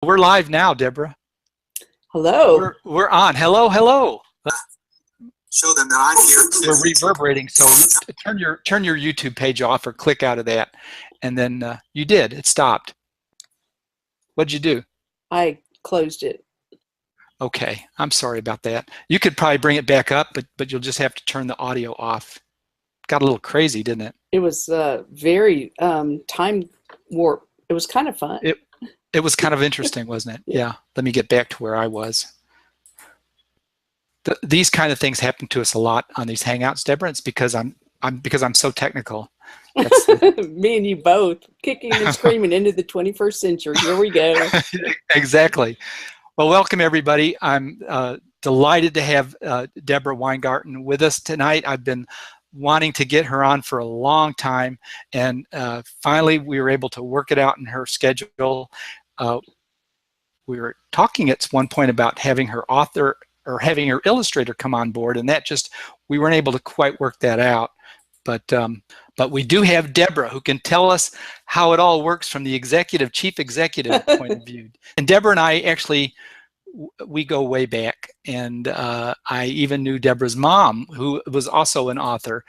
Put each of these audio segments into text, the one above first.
We're live now, Deborah. Hello. We're on. Hello, hello. Show them that I'm here too. We're reverberating, so turn your YouTube page off or click out of that, and then you did. It stopped. What'd you do? I closed it. Okay, I'm sorry about that. You could probably bring it back up, but you'll just have to turn the audio off. Got a little crazy, didn't it? It was very time warp. It was kind of fun. It was kind of interesting, wasn't it? Yeah. Let me get back to where I was. These kind of things happen to us a lot on these Hangouts, Deborah. It's because I'm so technical. Me and you both, kicking and screaming into the 21st century. Here we go. Exactly. Well, welcome everybody. I'm delighted to have Debra Winergarten with us tonight. I've been wanting to get her on for a long time, and finally we were able to work it out in her schedule. We were talking at one point about having her author or having her illustrator come on board, and we weren't able to quite work that out. But we do have Debra, who can tell us how it all works from the chief executive point of view. And Debra and I actually, we go way back, and I even knew Debra's mom, who was also an author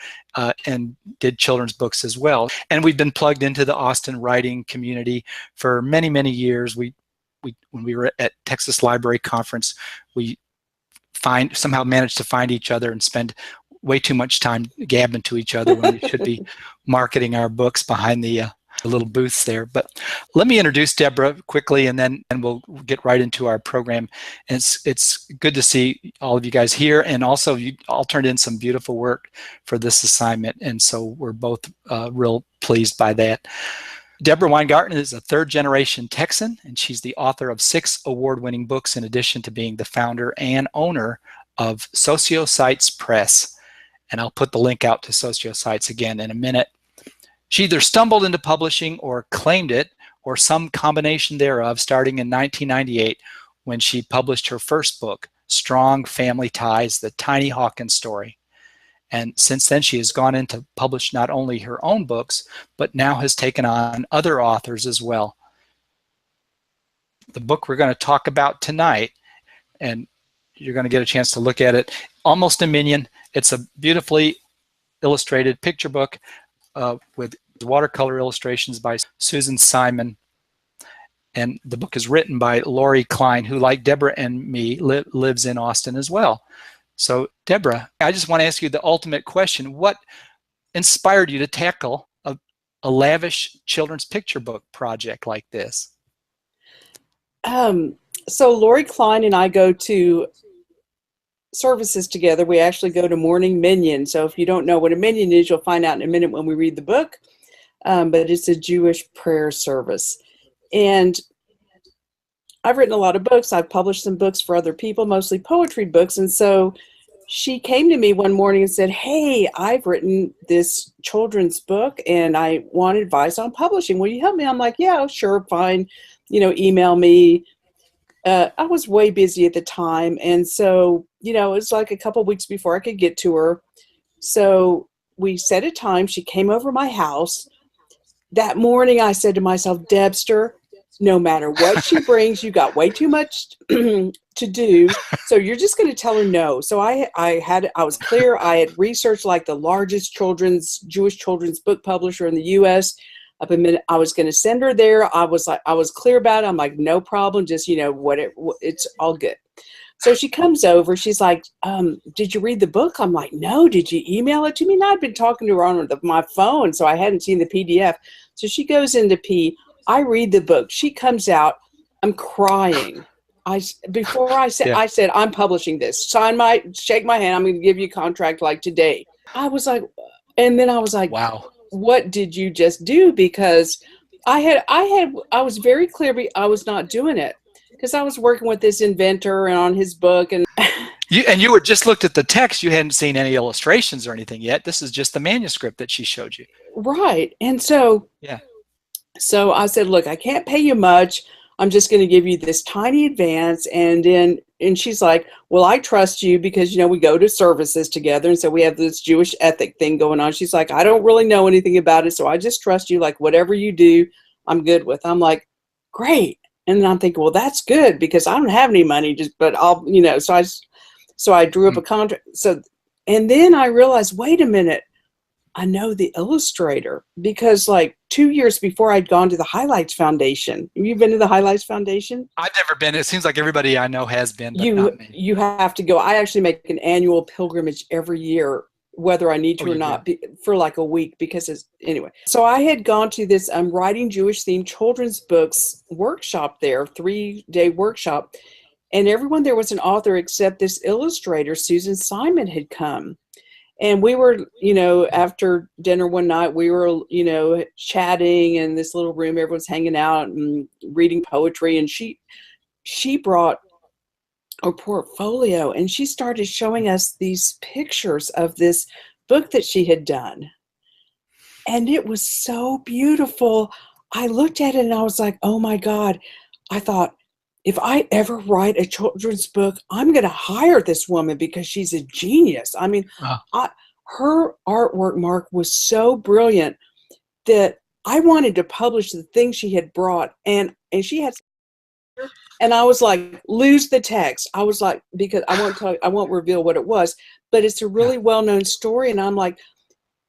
and did children's books as well. And we've been plugged into the Austin writing community for many, many years. When we were at Texas Library Conference, we somehow managed to find each other and spend way too much time gabbing to each other when we should be marketing our books behind the little booths there. But let me introduce Debra quickly, and then we'll get right into our program. And it's good to see all of you guys here, and also you all turned in some beautiful work for this assignment, and so we're both real pleased by that. Debra Winergarten is a third-generation Texan, and she's the author of 6 award-winning books, in addition to being the founder and owner of Sociosites Press. And I'll put the link out to Sociosites again in a minute. She either stumbled into publishing or claimed it, or some combination thereof, starting in 1998 when she published her first book, Strong Family Ties, The Tiny Hawkins Story. And since then, she has gone in to publish not only her own books, but now has taken on other authors as well. The book we're going to talk about tonight, and you're going to get a chance to look at it, Almost a Minion. It's a beautifully illustrated picture book with watercolor illustrations by Susan Simon. And the book is written by Lori Klein, who, like Debra and me, lives in Austin as well. So, Debra, I just want to ask you the ultimate question. What inspired you to tackle a lavish children's picture book project like this? So Lori Klein and I go to services together. We actually go to Morning Minyan. So if you don't know what a minyan is, you'll find out in a minute when we read the book. But it's a Jewish prayer service. And I've written a lot of books. I've published some books for other people, mostly poetry books. And so she came to me one morning and said, "Hey, I've written this children's book and I want advice on publishing. Will you help me?" I'm like, "Yeah, sure, fine. Email me." I was way busy at the time. And so, it was like a couple weeks before I could get to her. So we set a time. She came over my house. That morning I said to myself, "Debster, no matter what she brings, you got way too much to do. So you're just going to tell her no." So I was clear. I had researched like the largest Jewish children's book publisher in the U.S. Up a minute, I was going to send her there. I was clear about it. I'm like, no problem. Just, it's all good. So she comes over. She's like, "Did you read the book?" I'm like, "No." "Did you email it to me?" And I'd been talking to her on my phone, so I hadn't seen the PDF. So she goes into P. I read the book. She comes out. I'm crying. I said, "I'm publishing this. Shake my hand. I'm going to give you a contract like today." I was like, and then I was like, wow, what did you just do? Because I was very clear. I was not doing it because I was working with this inventor and on his book. And you were just looked at the text. You hadn't seen any illustrations or anything yet. This is just the manuscript that she showed you. Right. And so, yeah. So I said, "Look, I can't pay you much. I'm just going to give you this tiny advance." And she's like, "Well, I trust you because, we go to services together. And so we have this Jewish ethic thing going on." She's like, "I don't really know anything about it. So I just trust you. Like whatever you do, I'm good with." I'm like, "Great." And I'm thinking, well, that's good because I don't have any money, but I'll, so I drew up a contract. So, and then I realized, wait a minute, I know the illustrator because like 2 years before I'd gone to the Highlights Foundation. Have you been to the Highlights Foundation? I've never been. It seems like everybody I know has been, but not me. You have to go. I actually make an annual pilgrimage every year, whether I need to or not, for like a week because anyway. So I had gone to this writing Jewish themed children's books workshop there, 3-day workshop. And everyone there was an author except this illustrator, Susan Simon, had come. And we were, after dinner one night, we were, chatting in this little room. Everyone's hanging out and reading poetry. And she brought a portfolio and she started showing us these pictures of this book that she had done. And it was so beautiful. I looked at it and I was like, oh my God. I thought, if I ever write a children's book, I'm going to hire this woman because she's a genius. I mean, her artwork, Mark, was so brilliant that I wanted to publish the things she had brought. And she had, and I was like, lose the text. I was like, because I won't reveal what it was, but it's a really well-known story. And I'm like,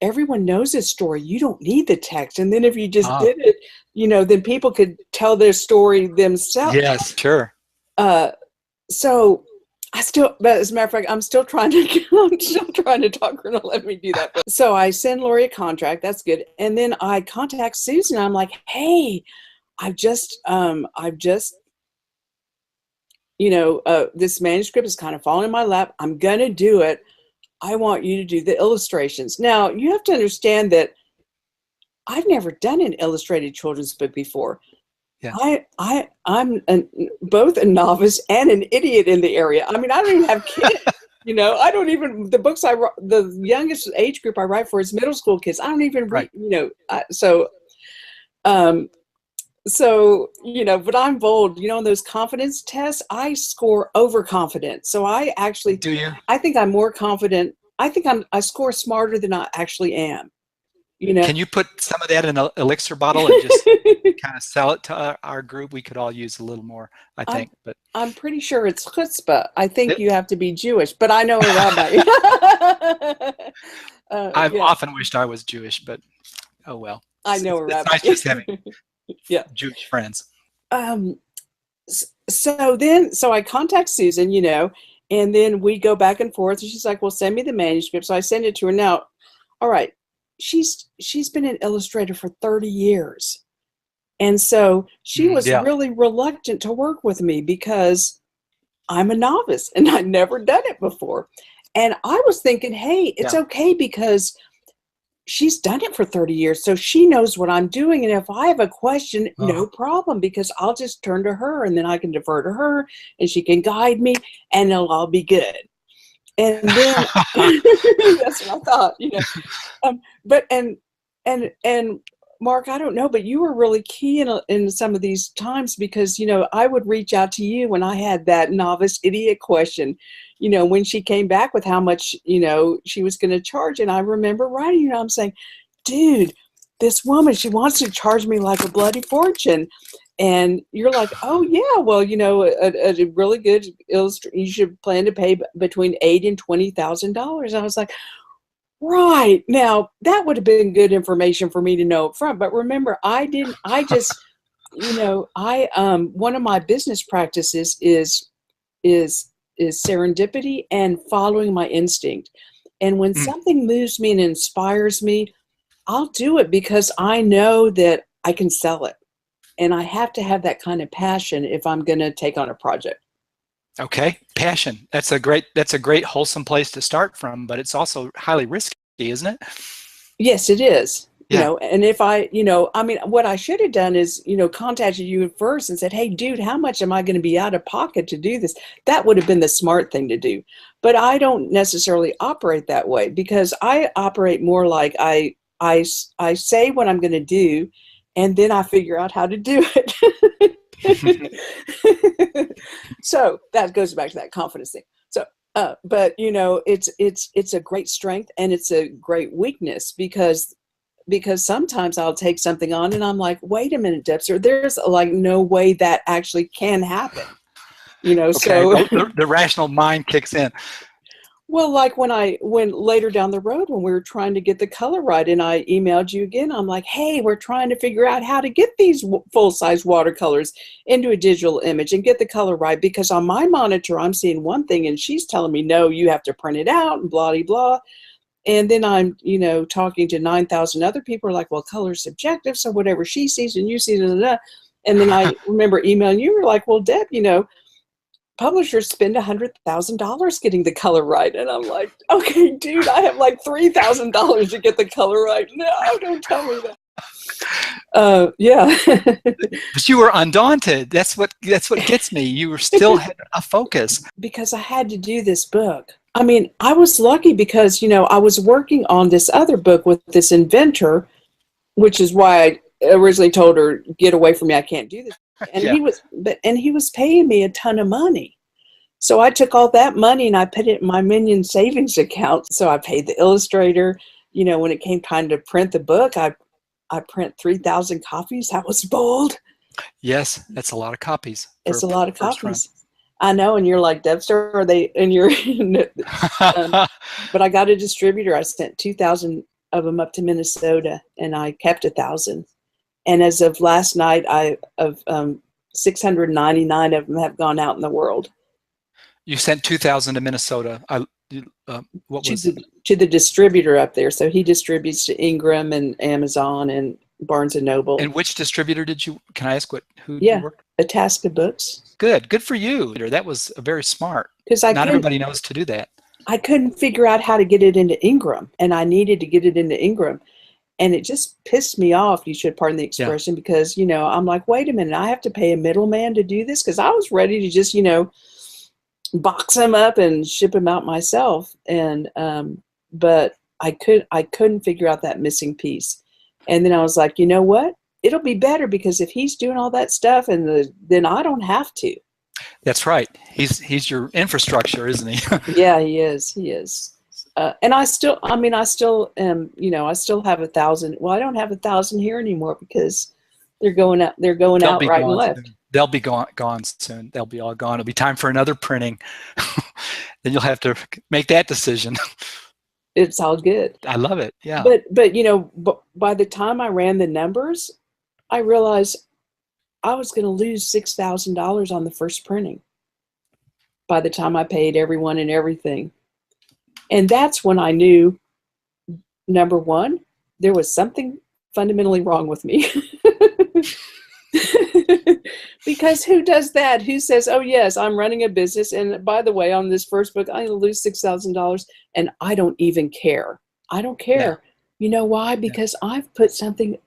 everyone knows this story. You don't need the text. And then if you just did it, then people could tell their story themselves. Yes, sure. So but as a matter of fact, I'm still trying to talk her to let me do that. So I send Lori a contract. That's good. And then I contact Susan. I'm like, hey, I've just this manuscript is kind of falling in my lap. I'm going to do it. I want you to do the illustrations. Now, you have to understand that I've never done an illustrated children's book before. Yeah. I'm both a novice and an idiot in the area. I mean, I don't even have kids. I don't even, the books the youngest age group I write for is middle school kids. I don't even read, but I'm bold. On those confidence tests, I score overconfident. So I actually, do you? I think I'm more confident. I think I score smarter than I actually am. Can you put some of that in an elixir bottle and just kind of sell it to our group? We could all use a little more, I think. But I'm pretty sure it's chutzpah. I think you have to be Jewish, but I know a rabbi. I've often wished I was Jewish, but oh well. I know a rabbi. It's nice just having Jewish friends. So I contact Susan, and then we go back and forth. And she's like, well, send me the manuscript. So I send it to her. Now, all right. She's been an illustrator for 30 years. And so she was really reluctant to work with me because I'm a novice and I'd never done it before. And I was thinking, hey, it's okay because she's done it for 30 years. So she knows what I'm doing. And if I have a question, no problem, because I'll just turn to her and then I can defer to her and she can guide me and it'll all be good. And then that's what I thought, but and Mark, I don't know, but you were really key in some of these times because, I would reach out to you when I had that novice idiot question, when she came back with how much, she was going to charge. And I remember writing, I'm saying, dude, this woman, she wants to charge me like a bloody fortune. And you're like, oh yeah, well, a really good illustrator, you should plan to pay between $8,000 and $20,000. I was like, right. Now that would have been good information for me to know up front. But remember, one of my business practices is serendipity and following my instinct. And when something moves me and inspires me, I'll do it because I know that I can sell it. And I have to have that kind of passion if I'm going to take on a project. Okay, passion. That's a great wholesome place to start from, but it's also highly risky, isn't it? Yes, it is. And if what I should have done is, contacted you first and said, hey, dude, how much am I going to be out of pocket to do this? That would have been the smart thing to do. But I don't necessarily operate that way because I operate more like I say what I'm going to do, and then I figure out how to do it. So that goes back to that confidence thing. So, but it's a great strength and it's a great weakness because because sometimes I'll take something on and I'm like, wait a minute, Debster, there's like no way that actually can happen. You know, Okay, so the rational mind kicks in. well, like when later down the road when we were trying to get the color right, and I emailed you again, I'm like, hey, we're trying to figure out how to get these full-size watercolors into a digital image and get the color right, because on my monitor I'm seeing one thing and she's telling me, no, you have to print it out and blah, blah, blah. And then I'm, you know, talking to 9,000 other people are like, well, color's subjective, so whatever she sees and you see, blah, blah, blah. And then I remember emailing you, were like, well, Deb, you know, publishers spend $100,000 getting the color right. And I'm like, okay, dude, I have like $3,000 to get the color right. No, don't tell me that. Yeah. But you were undaunted. That's what gets me. You were still had a focus. Because I had to do this book. I mean, I was lucky because, you know, I was working on this other book with this inventor, which is why I originally told her, get away from me, I can't do this. And Yeah. he was paying me a ton of money. So I took all that money and I put it in my Minion savings account. So I paid the illustrator. You know, when it came time to print the book, I print 3,000 copies. That was bold. Yes, that's a lot of copies. It's a lot of first copies. I know, and you're like, Debster, are they? And you're, but I got a distributor. I sent 2,000 of them up to Minnesota, and I kept 1,000. And as of last night, 699 of them have gone out in the world. You sent 2,000 to Minnesota. What was it? To the distributor up there. So he distributes to Ingram and Amazon and Barnes and Noble. And which distributor did you? Can I ask who Yeah, you worked? Itasca Books. Good for you. That was very smart. Because not everybody knows to do that. I couldn't figure out how to get it into Ingram, and I needed to get it into Ingram. And it just pissed me off, you should pardon the expression, because, you know, I'm like, wait a minute, I have to pay a middleman to do this? Because I was ready to just, you know, box them up and ship them out myself. And but I couldn't figure out that missing piece. And then I was like, you know what? It'll be better because if he's doing all that stuff, and then I don't have to. That's right. He's your infrastructure, isn't he? Yeah, he is. He is. And I still am, you know, I still have 1,000. Well, I don't have 1,000 here anymore because they're going out. They're going out right and left. Soon. They'll be gone soon. They'll be all gone. It'll be time for another printing. Then you'll have to make that decision. It's all good. I love it. Yeah. But you know, by the time I ran the numbers, I realized I was going to lose $6,000 on the first printing. By the time I paid everyone and everything. And that's when I knew, number one, there was something fundamentally wrong with me. Because who does that? Who says, oh, yes, I'm running a business. And by the way, on this first book, I'm going to lose $6,000. And I don't even care. I don't care. Yeah. You know why? Because I've put something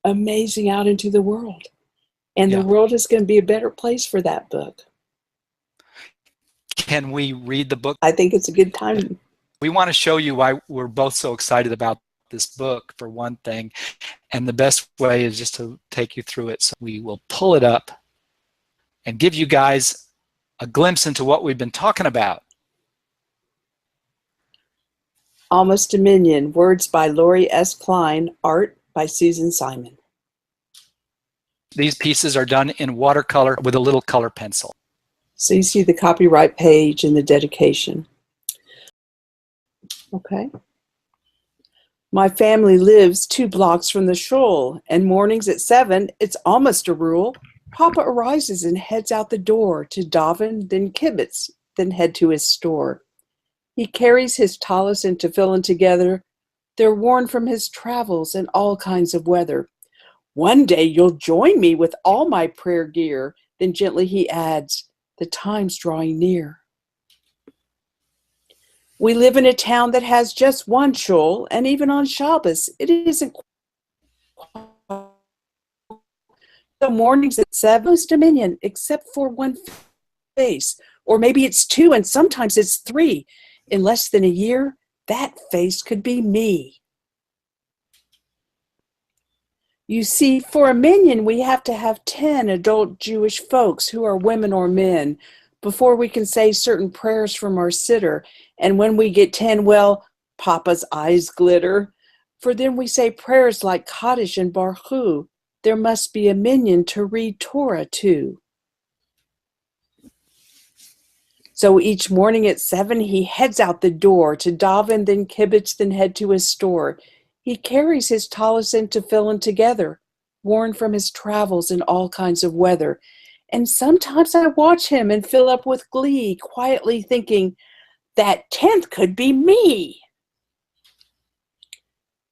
amazing out into the world. And the world is going to be a better place for that book. Can we read the book? I think it's a good time. We want to show you why we're both so excited about this book, for one thing. And the best way is just to take you through it. So we will pull it up and give you guys a glimpse into what we've been talking about. Almost a Minion, words by Lori S. Klein, art by Susan Simon. These pieces are done in watercolor with a little color pencil. So you see the copyright page and the dedication. Okay. My family lives 2 blocks from the shoal, and mornings at 7, it's almost a rule. Papa arises and heads out the door to daven, then kibitz, then head to his store. He carries his tallis and tefillin together. They're worn from his travels and all kinds of weather. One day you'll join me with all my prayer gear. Then gently he adds, the time's drawing near. We live in a town that has just one shul, and even on Shabbos, it isn't the mornings at 7 Dominion, except for one face, or maybe it's 2, and sometimes it's 3. In less than a year, that face could be me. You see, for a minion, we have to have 10 adult Jewish folks who are women or men before we can say certain prayers from our sitter. And when we get 10, well, Papa's eyes glitter. For then we say prayers like Kaddish and Baruch. There must be a minyan to read Torah to. So each morning at 7, he heads out the door to daven, then kibbutz, then head to his store. He carries his tallis and tefillin together, worn from his travels in all kinds of weather. And sometimes I watch him and fill up with glee, quietly thinking, that 10th could be me.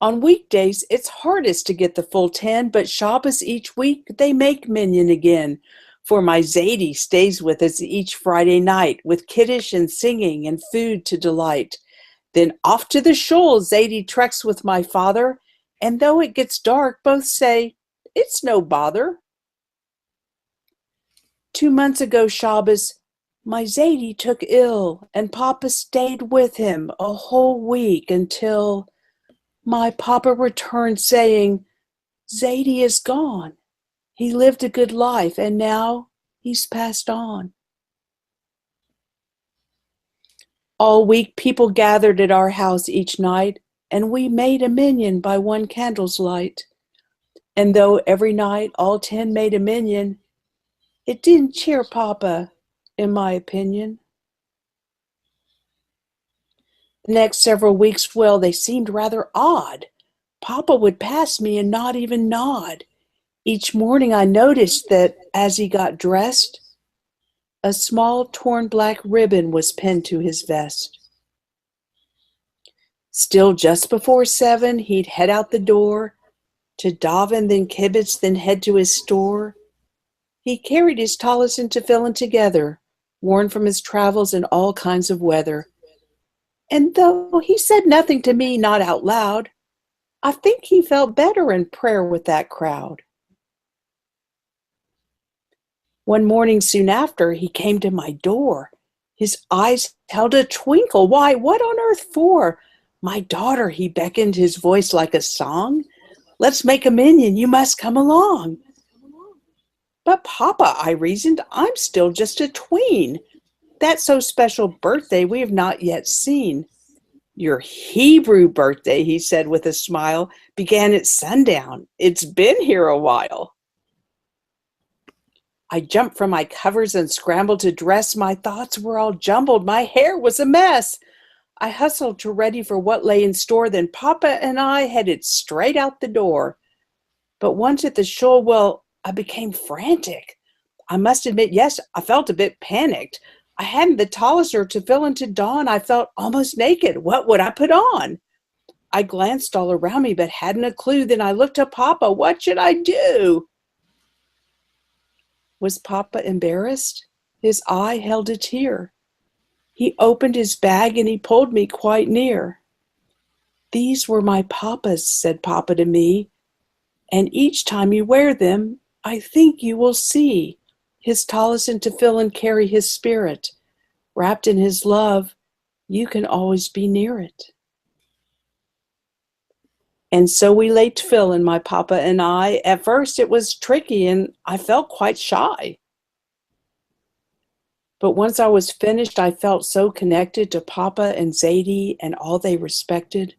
On weekdays, it's hardest to get the full 10, but Shabbos each week, they make minyan again. For my Zadie stays with us each Friday night, with kiddush and singing and food to delight. Then off to the shul, Zadie treks with my father, and though it gets dark, both say, it's no bother. 2 months ago Shabbos, my Zadie took ill, and Papa stayed with him a whole week until my Papa returned saying, Zadie is gone. He lived a good life, and now he's passed on. All week people gathered at our house each night, and we made a minyan by one candle's light. And though every night all 10 made a minyan, it didn't cheer Papa, in my opinion. The next several weeks, well, they seemed rather odd. Papa would pass me and not even nod. Each morning I noticed that as he got dressed, a small torn black ribbon was pinned to his vest. Still, just before 7, he'd head out the door to daven, then kibbutz, then head to his store. He carried his tallis and tefillin together, worn from his travels in all kinds of weather. And though he said nothing to me, not out loud, I think he felt better in prayer with that crowd. One morning soon after, he came to my door. His eyes held a twinkle. Why, what on earth for? My daughter, he beckoned, his voice like a song. Let's make a minyan, you must come along. But Papa, I reasoned, I'm still just a tween. That so special birthday we have not yet seen. Your Hebrew birthday, he said with a smile, began at sundown. It's been here a while. I jumped from my covers and scrambled to dress. My thoughts were all jumbled. My hair was a mess. I hustled to ready for what lay in store. Then Papa and I headed straight out the door. But once at the shul, well, I became frantic. I must admit, yes, I felt a bit panicked. I hadn't the tallis or tefillin to don. I felt almost naked. What would I put on? I glanced all around me, but hadn't a clue. Then I looked at Papa. What should I do? Was Papa embarrassed? His eye held a tear. He opened his bag and he pulled me quite near. These were my Papa's, said Papa to me, and each time you wear them, I think you will see his tallis and tefillin carry his spirit. Wrapped in his love, you can always be near it. And so we laid tefillin, my Papa and I. At first it was tricky and I felt quite shy. But once I was finished, I felt so connected to Papa and Zadie and all they respected.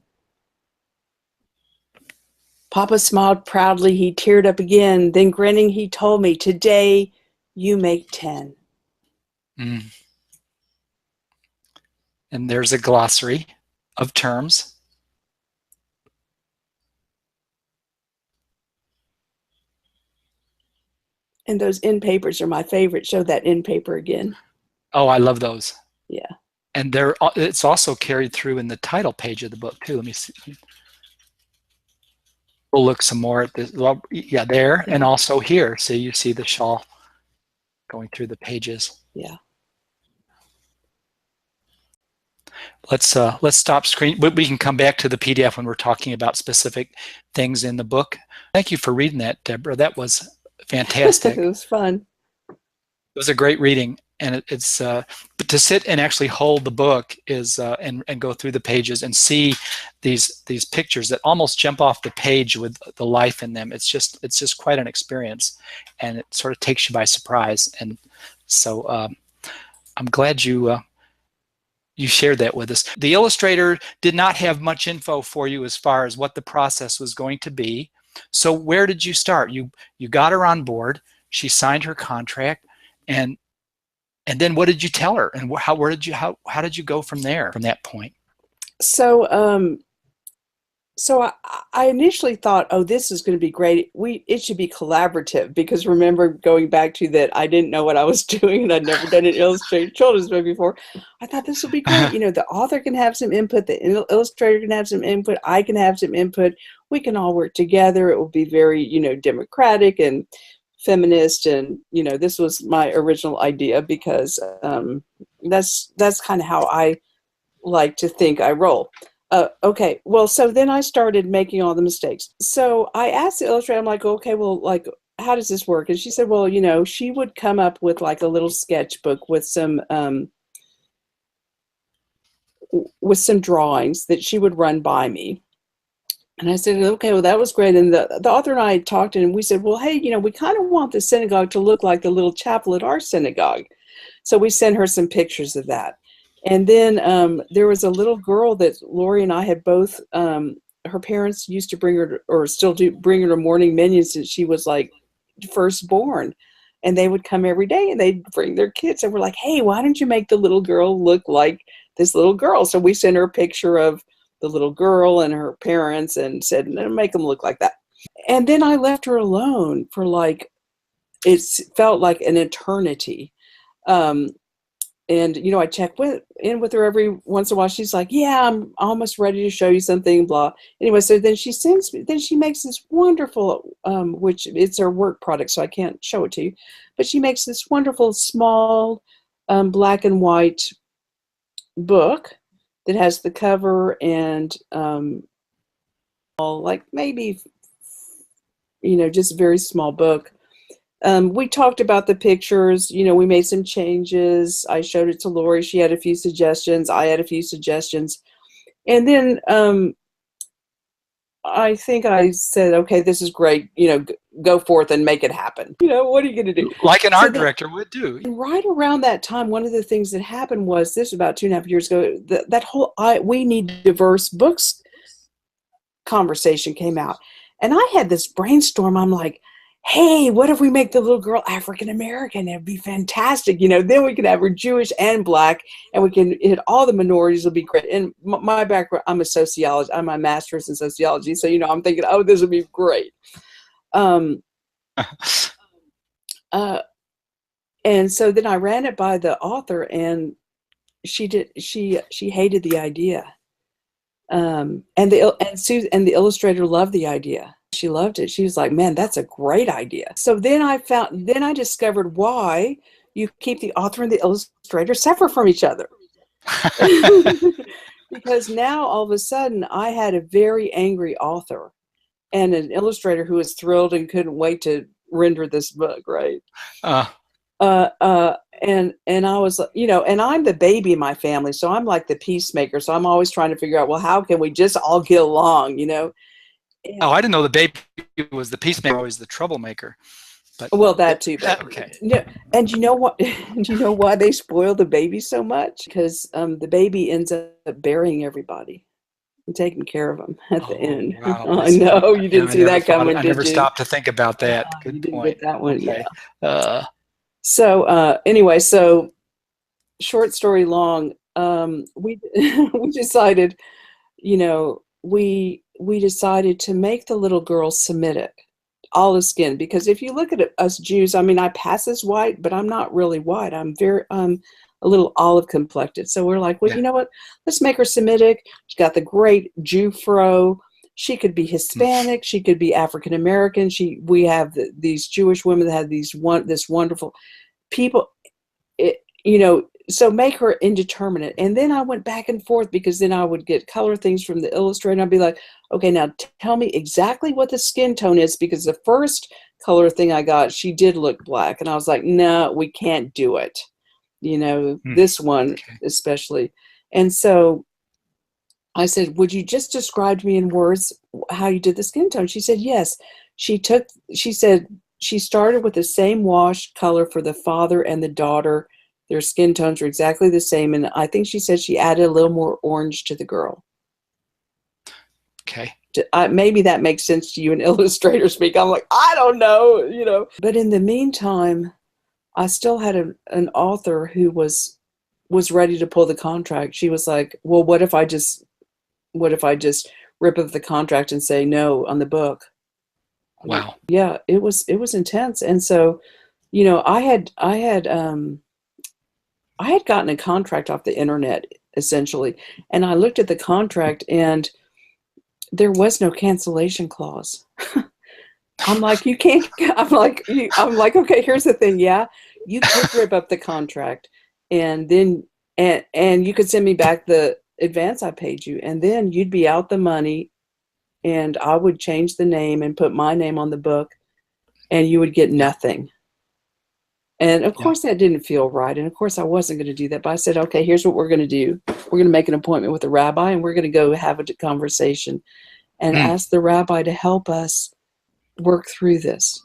Papa smiled proudly. He teared up again. Then grinning, he told me, today you make 10. And there's a glossary of terms. And those end papers are my favorite. Show that end paper again. Oh, I love those. Yeah. And it's also carried through in the title page of the book too. Let me see. We'll look some more at this. Well, yeah, there and also here. So you see the shawl going through the pages. Yeah. Let's stop screen. We can come back to the PDF when we're talking about specific things in the book. Thank you for reading that, Deborah. That was fantastic. It was fun. It was a great reading, and it's but to sit and actually hold the book is and go through the pages and see these pictures that almost jump off the page with the life in them. It's just quite an experience, and it sort of takes you by surprise. And so I'm glad you you shared that with us. The illustrator did not have much info for you as far as what the process was going to be. So where did you start? You got her on board. She signed her contract, and then what did you tell her? And how did you go from there, from that point? So so I initially thought, oh, this is going to be great. It should be collaborative, because remember, going back to that, I didn't know what I was doing and I'd never done an illustrated children's book before. I thought this would be great. You know, the author can have some input, the illustrator can have some input, I can have some input. We can all work together. It will be very, you know, democratic and feminist. And, you know, this was my original idea, because that's kind of how I like to think I roll. Okay, well, so then I started making all the mistakes. So I asked the illustrator, I'm like, okay, well, like, how does this work? And she said, well, you know, she would come up with like a little sketchbook with some drawings that she would run by me. And I said, okay, well, that was great. And the author and I talked, and we said, well, hey, you know, we kind of want the synagogue to look like the little chapel at our synagogue. So we sent her some pictures of that. And then there was a little girl that Lori and I had both, her parents used to bring her to, or still do, bring her to morning minion since she was like first born. And they would come every day and they'd bring their kids. And we're like, hey, why don't you make the little girl look like this little girl? So we sent her a picture of the little girl and her parents and said, no, make them look like that. And then I left her alone for like, it felt like an eternity. And, you know, I check in with her every once in a while. She's like, yeah, I'm almost ready to show you something, blah. Anyway, so then she sends me, then she makes this wonderful, which it's her work product, so I can't show it to you. But she makes this wonderful, small, black and white book that has the cover and, like maybe, you know, just a very small book. We talked about the pictures, you know, we made some changes. I showed it to Lori. She had a few suggestions. I had a few suggestions. And then I think I said, okay, this is great. You know, go forth and make it happen. You know, what are you going to do? Like an art director would do. And right around that time, one of the things that happened was, this was about 2.5 years ago, that whole we need diverse books conversation came out. And I had this brainstorm. I'm like, hey, what if we make the little girl African American? It'd be fantastic. You know, then we can have her Jewish and black, and we can hit all the minorities. It'll be great. And my background, I'm a sociologist. I'm a master's in sociology. So, you know, I'm thinking, oh, this would be great. And so then I ran it by the author, and she hated the idea. And the illustrator loved the idea. She loved it. She was like, man, that's a great idea. So then I discovered why you keep the author and the illustrator separate from each other. Because now all of a sudden I had a very angry author and an illustrator who was thrilled and couldn't wait to render this book, right? And I was, you know, and I'm the baby in my family, so I'm like the peacemaker. So I'm always trying to figure out, well, how can we just all get along, you know? And, oh, I didn't know the baby was the peacemaker, always the troublemaker. But well, that too. But, okay. No, and you know what? Do you know why they spoil the baby so much? Because the baby ends up burying everybody and taking care of them at the end. Wow. I know you didn't see that coming. I never stopped to think about that. Good point. Get that one. Okay. Yeah. So anyway, so short story long, we we decided, you know, we decided to make the little girl Semitic, olive skin, because if you look at us Jews, I mean, I pass as white, but I'm not really white. I'm a little olive complected. So we're like, well, you know what? Let's make her Semitic. She's got the great Jew fro. She could be Hispanic. She could be African American. We have these Jewish women that have this wonderful people, you know, so make her indeterminate. And then I went back and forth, because then I would get color things from the illustrator, and I'd be like, okay, now tell me exactly what the skin tone is, because the first color thing I got, she did look black. And I was like, no, we can't do it. You know, this one especially. And so I said, would you just describe to me in words how you did the skin tone? She said, yes. She said she started with the same wash color for the father and the daughter Their skin tones are exactly the same, and I think she said she added a little more orange to the girl. Okay. Maybe that makes sense to you in illustrator speak. I'm like, I don't know, you know. But in the meantime, I still had an author who was ready to pull the contract. She was like, well, what if I just rip up the contract and say no on the book? Wow. Yeah, it was intense. And so, you know, I had gotten a contract off the internet essentially, and I looked at the contract and there was no cancellation clause. I'm like, you can't. I'm like, okay, here's the thing. Yeah, you could rip up the contract, and then and you could send me back the advance I paid you, and then you'd be out the money, and I would change the name and put my name on the book, and you would get nothing. And of course that didn't feel right. And of course I wasn't going to do that. But I said, okay, here's what we're going to do. We're going to make an appointment with a rabbi, and we're going to go have a conversation and ask the rabbi to help us work through this.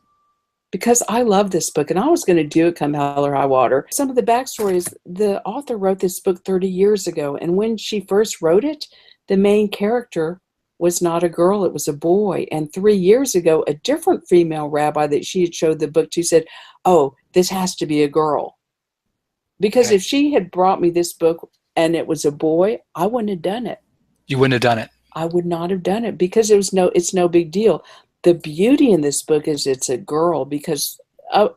Because I love this book, and I was going to do it come hell or high water. Some of the backstory is the author wrote this book 30 years ago. And when she first wrote it, the main character was not a girl, it was a boy. And 3 years ago, a different female rabbi that she had showed the book to said, oh, this has to be a girl. Because if she had brought me this book and it was a boy, I wouldn't have done it. You wouldn't have done it. I would not have done it because it's no big deal. The beauty in this book is it's a girl, because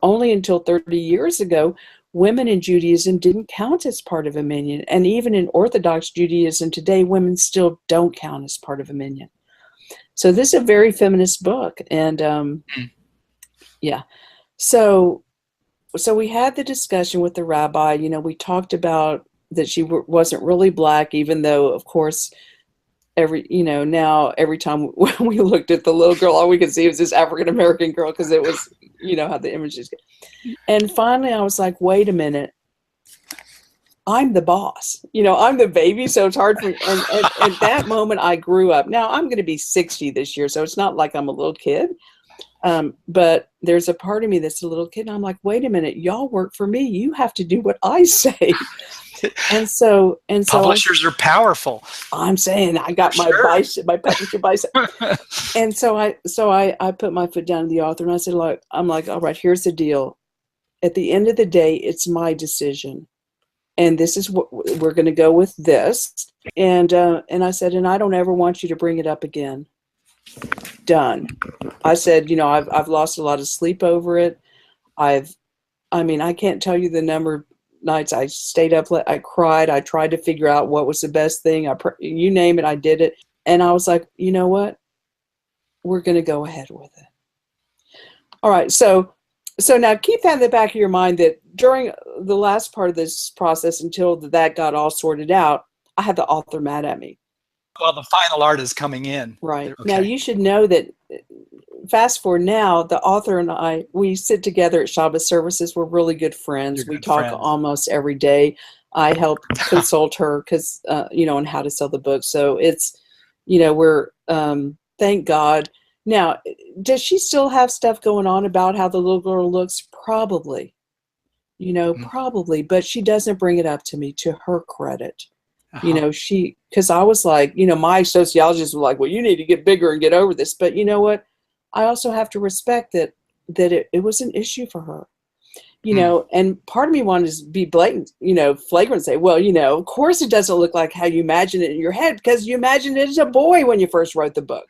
only until 30 years ago, women in Judaism didn't count as part of a minyan. And even in Orthodox Judaism today, women still don't count as part of a minyan. So this is a very feminist book. And yeah. So we had the discussion with the rabbi. You know, we talked about that she wasn't really black, even though, of course, now every time we looked at the little girl, all we could see was this African-American girl, because it was, you know, how the images get. And finally I was like, wait a minute, I'm the boss, you know, I'm the baby. So it's hard for me. And at that moment I grew up. Now I'm going to be 60 this year, so it's not like I'm a little kid. But there's a part of me that's a little kid, and I'm like, wait a minute, y'all work for me. You have to do what I say. And so Publishers are powerful. I'm saying I got my bicep, my publisher bicep. And so I put my foot down to the author, and I said, look, I'm like, all right, here's the deal. At the end of the day, it's my decision. And this is what we're going to go with this. And I said, and I don't ever want you to bring it up again. Done. I said, you know, I've lost a lot of sleep over it. I can't tell you the number of nights I stayed up late. I cried. I tried to figure out what was the best thing. You name it, I did it. And I was like, you know what? We're going to go ahead with it. All right. So now keep that in the back of your mind that during the last part of this process, until that got all sorted out, I had the author mad at me. Well, the final art is coming in. Right. Okay. Now, you should know that, fast forward now, the author and I, we sit together at Shabbos services. We're really good friends. We talk almost every day. I help consult her because, on how to sell the book. So it's, we're, thank God. Now, does she still have stuff going on about how the little girl looks? Probably, probably, but she doesn't bring it up to me, to her credit. Because I was like, my sociologists were like, well, you need to get bigger and get over this. But you know what? I also have to respect that it was an issue for her, and part of me wanted to be blatant, flagrant and say, well, of course it doesn't look like how you imagine it in your head because you imagined it as a boy when you first wrote the book,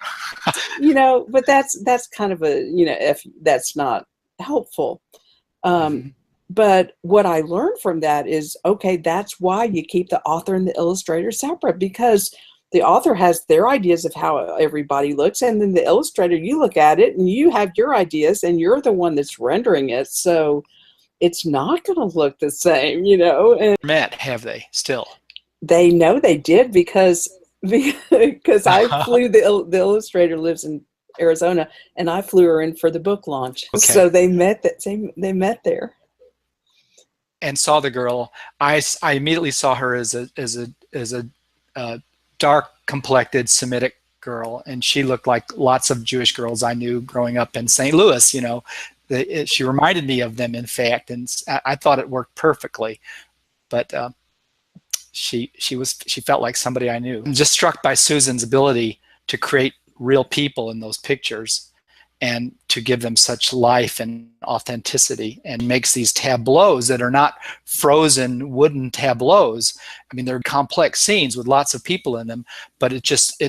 but that's kind of a, if that's not helpful. But what I learned from that is, okay, that's why you keep the author and the illustrator separate, because the author has their ideas of how everybody looks, and then the illustrator, you look at it and you have your ideas and you're the one that's rendering it. So it's not going to look the same, And met, have they still? They know they did because I flew, the illustrator lives in Arizona, and I flew her in for the book launch. Okay. So they met there. And saw the girl. I immediately saw her as a dark complected Semitic girl, and she looked like lots of Jewish girls I knew growing up in St. Louis, She reminded me of them, in fact, and I thought it worked perfectly. But she felt like somebody I knew. I'm just struck by Susan's ability to create real people in those pictures and to give them such life and authenticity, and makes these tableaus that are not frozen wooden tableaus. I mean, they're complex scenes with lots of people in them, but it just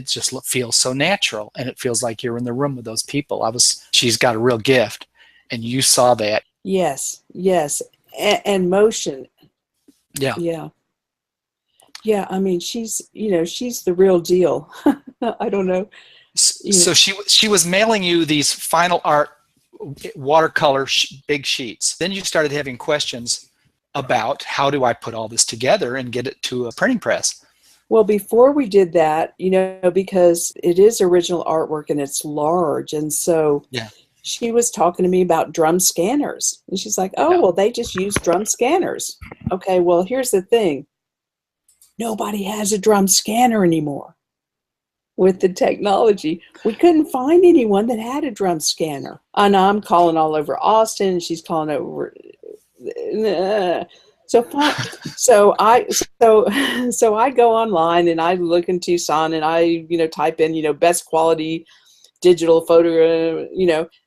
feels so natural, and it feels like you're in the room with those people. She's got a real gift, and you saw that. Yes, yes, and motion. Yeah. Yeah. Yeah, I mean, she's the real deal. I don't know. So she was mailing you these final art watercolor big sheets. Then you started having questions about, how do I put all this together and get it to a printing press? Well, before we did that, because it is original artwork and it's large, and so yeah, she was talking to me about drum scanners, and she's like, "Oh, well, they just use drum scanners." Okay, well, here's the thing. Nobody has a drum scanner anymore. With the technology, we couldn't find anyone that had a drum scanner. And I'm calling all over Austin, and she's calling over. So I go online and I look in Tucson and I type in best quality digital photo,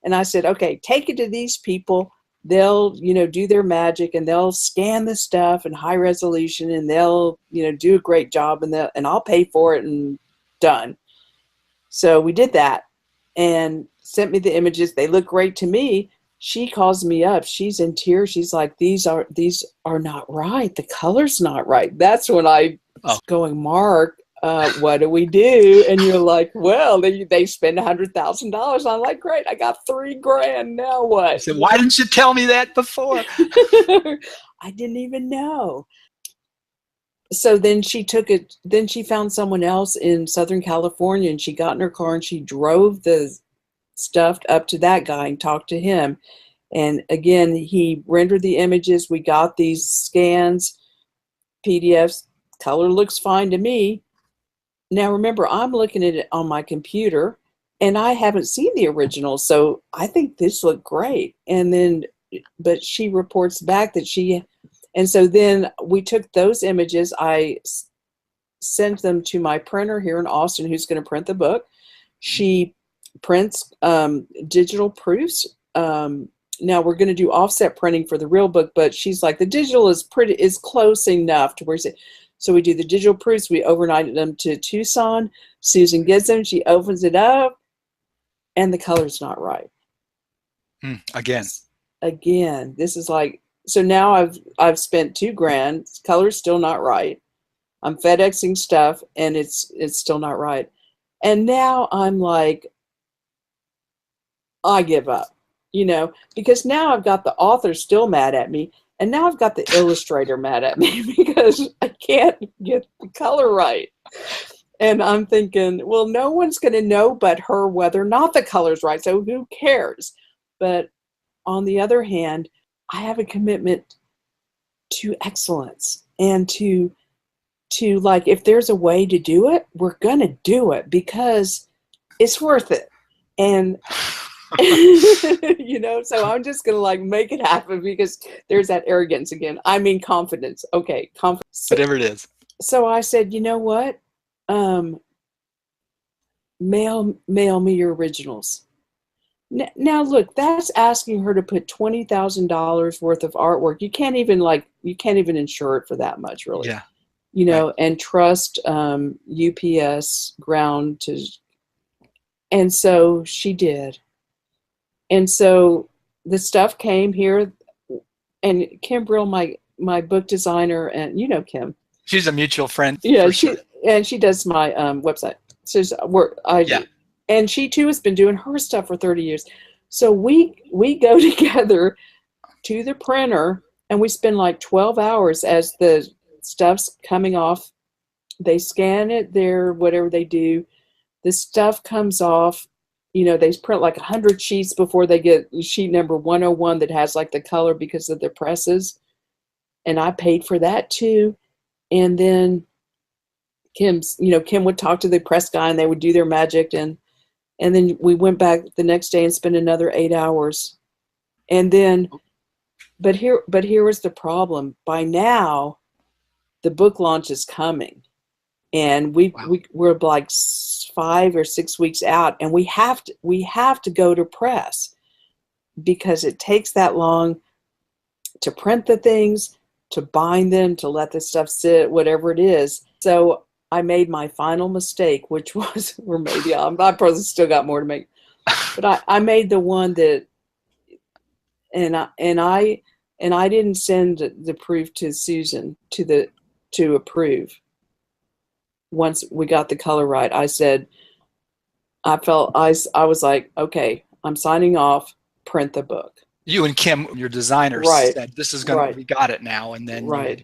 and I said, okay, take it to these people. They'll do their magic, and they'll scan the stuff in high resolution, and they'll do a great job, and I'll pay for it, and done. So we did that and sent me the images. They look great to me. She calls me up. She's in tears. She's like, these are not right. The color's not right. That's when I was going, Mark, what do we do? And you're like, well, they spend $100,000. I'm like, great, I got $3,000. Now what? So why didn't you tell me that before? I didn't even know. So then she took it. Then she found someone else in Southern California, and she got in her car and she drove the stuff up to that guy and talked to him. And again, he rendered the images. We got these scans, PDFs. Color looks fine to me. Now remember, I'm looking at it on my computer, and I haven't seen the original, so I think this looked great. And then, but she reports back that she. And so then we took those images. I sent them to my printer here in Austin, who's going to print the book. She prints digital proofs. Now we're going to do offset printing for the real book, but she's like, the digital is close enough to where it's. So we do the digital proofs. We overnighted them to Tucson. Susan gets them. She opens it up, and the color's not right. Again, this is like. So now I've spent $2,000. Color's still not right. I'm FedExing stuff, and it's still not right. And now I'm like, I give up, because now I've got the author still mad at me, and now I've got the illustrator mad at me because I can't get the color right. And I'm thinking, well, no one's going to know but her whether or not the color's right, so who cares? But on the other hand, I have a commitment to excellence, and to like, if there's a way to do it, we're going to do it because it's worth it. And, so I'm just going to like make it happen because there's that arrogance again. I mean, confidence. Okay. Confidence. Whatever it is. So I said, you know what? Mail me your originals. Now look, that's asking her to put $20,000 worth of artwork. You can't even insure it for that much, really. Yeah. Right. And trust UPS ground to. And so she did. And so the stuff came here, and Kim Brill, my book designer, and Kim. She's a mutual friend. Yeah, sure. she does my website. So and she too has been doing her stuff for 30 years. So we go together to the printer, and we spend like 12 hours as the stuff's coming off. They scan it there, whatever they do. The stuff comes off. They print like 100 sheets before they get sheet number 101 that has like the color because of the presses. And I paid for that too. And then Kim would talk to the press guy, and they would do their magic. And then we went back the next day and spent another 8 hours. And then, but here was the problem. By now, the book launch is coming, and we're like 5 or 6 weeks out, and we have to go to press because it takes that long to print the things, to bind them, to let the stuff sit, whatever it is. So I made my final mistake, which was, or maybe I probably still got more to make, but I made the one that, and I didn't send the proof to Susan to approve. Once we got the color right, I said, I was like, okay, I'm signing off, print the book. You and Kim, your designer, Right. said, this is going to, we got it now. And then right.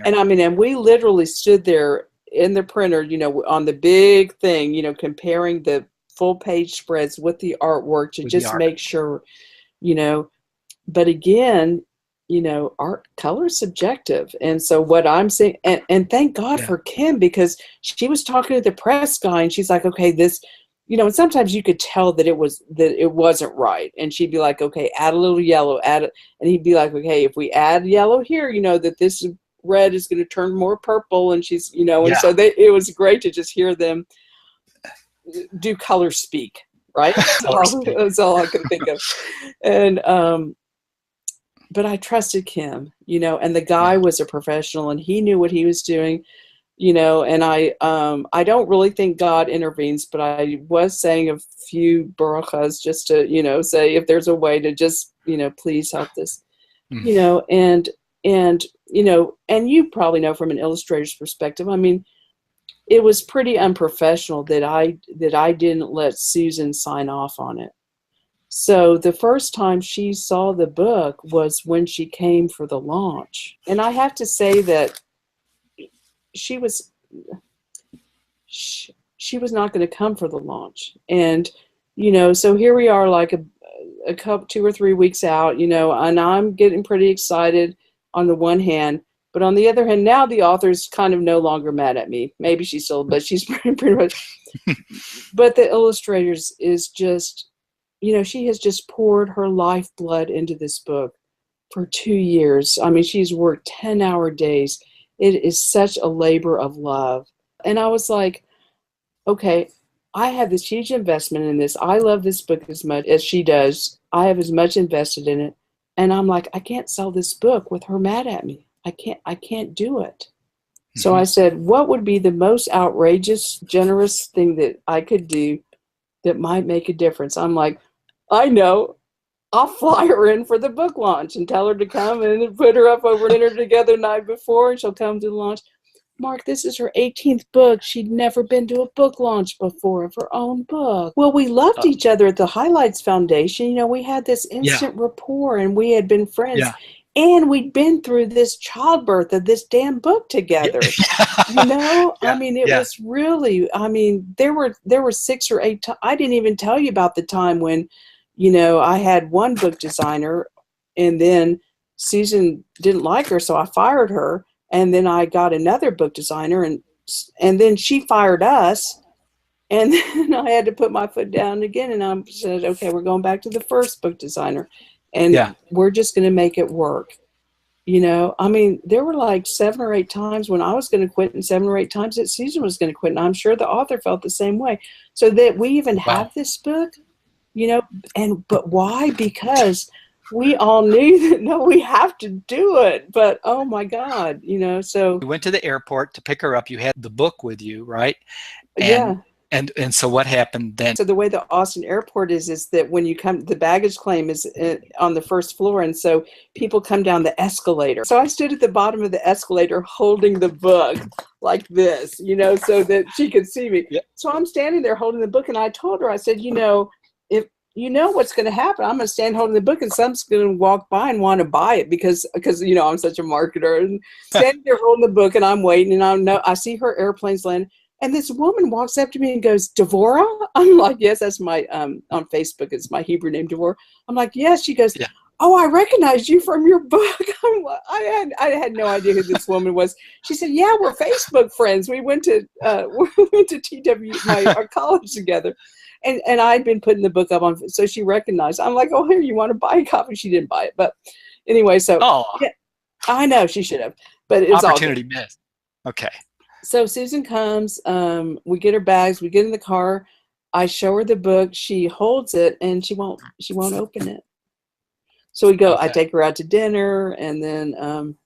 And I mean, and we literally stood there in the printer, you know, on the big thing, you know, comparing the full page spreads with the artwork to just make sure, you know, but again, you know, art color is subjective. And so what I'm saying, and thank God for Kim, because she was talking to the press guy and she's like, okay, this, you know, and sometimes you could tell that it wasn't right. And she'd be like, okay, add a little yellow, add it. And he'd be like, okay, if we add yellow here, you know, that this red is going to turn more purple. And she's, you know, and so it was great to just hear them do color speak, right? That's all I could think of. And, but I trusted Kim, you know, and the guy was a professional and he knew what he was doing, you know, and I don't really think God intervenes, but I was saying a few barachas just to, you know, say if there's a way to just, you know, please help this, you know, and, you know, and you probably know from an illustrator's perspective, I mean, it was pretty unprofessional that I didn't let Susan sign off on it. So the first time she saw the book was when she came for the launch. And I have to say that she was not going to come for the launch. And, you know, so here we are like a couple, 2 or 3 weeks out, you know, and I'm getting pretty excited on the one hand, but on the other hand, now the author's kind of no longer mad at me. Maybe she's still, but she's pretty much, but the illustrators is just, you know, she has just poured her lifeblood into this book for 2 years. I mean, she's worked 10-hour days. It is such a labor of love. And I was like, okay, I have this huge investment in this. I love this book as much as she does. I have as much invested in it. And I'm like, I can't sell this book with her mad at me. I can't do it. So I said, what would be the most outrageous, generous thing that I could do that might make a difference? I'm like, I know. I'll fly her in for the book launch and tell her to come and put her up over dinner together the night before, and she'll come to the launch. Mark, this is her 18th book. She'd never been to a book launch before of her own book. Well, we loved each other at the Highlights Foundation. You know, we had this instant rapport, and we had been friends. And we'd been through this childbirth of this damn book together. You know, I mean, it was really, I mean, there were 6 or 8 times. I didn't even tell you about the time when, you know, I had one book designer and then Susan didn't like her, so I fired her. And then I got another book designer and then she fired us. And then I had to put my foot down again. And I said, okay, we're going back to the first book designer. And we're just going to make it work. You know, I mean, there were like 7 or 8 times when I was going to quit and 7 or 8 times that Susan was going to quit. And I'm sure the author felt the same way. So that we even have this book, you know, but why? Because we all knew that, no, we have to do it. But, oh, my God, you know, so. You went to the airport to pick her up. You had the book with you, right? And, And so what happened then? So the way the Austin airport is that when you come, the baggage claim is on the first floor. And so people come down the escalator. So I stood at the bottom of the escalator holding the book like this, you know, so that she could see me. So I'm standing there holding the book. And I told her, I said, you know, if you know what's going to happen, I'm going to stand holding the book and someone's going to walk by and want to buy it because, you know, I'm such a marketer. And standing there holding the book and I'm waiting and I see her airplanes land. And this woman walks up to me and goes, Devorah? I'm like, yes, that's my, on Facebook, it's my Hebrew name, Devorah. I'm like, yes. She goes, "Oh, I recognize you from your book." I had no idea who this woman was. She said, "Yeah, we're Facebook friends. We went to our college together." And I'd been putting the book up on, so she recognized. I'm like, "Oh, here, you want to buy a copy?" She didn't buy it, but anyway, so Oh, yeah, I know she should have, but it's all good. opportunity missed. Okay. So Susan comes, we get her bags, we get in the car. I show her the book. She holds it and she won't open it. So we go. I Okay. take her out to dinner, and then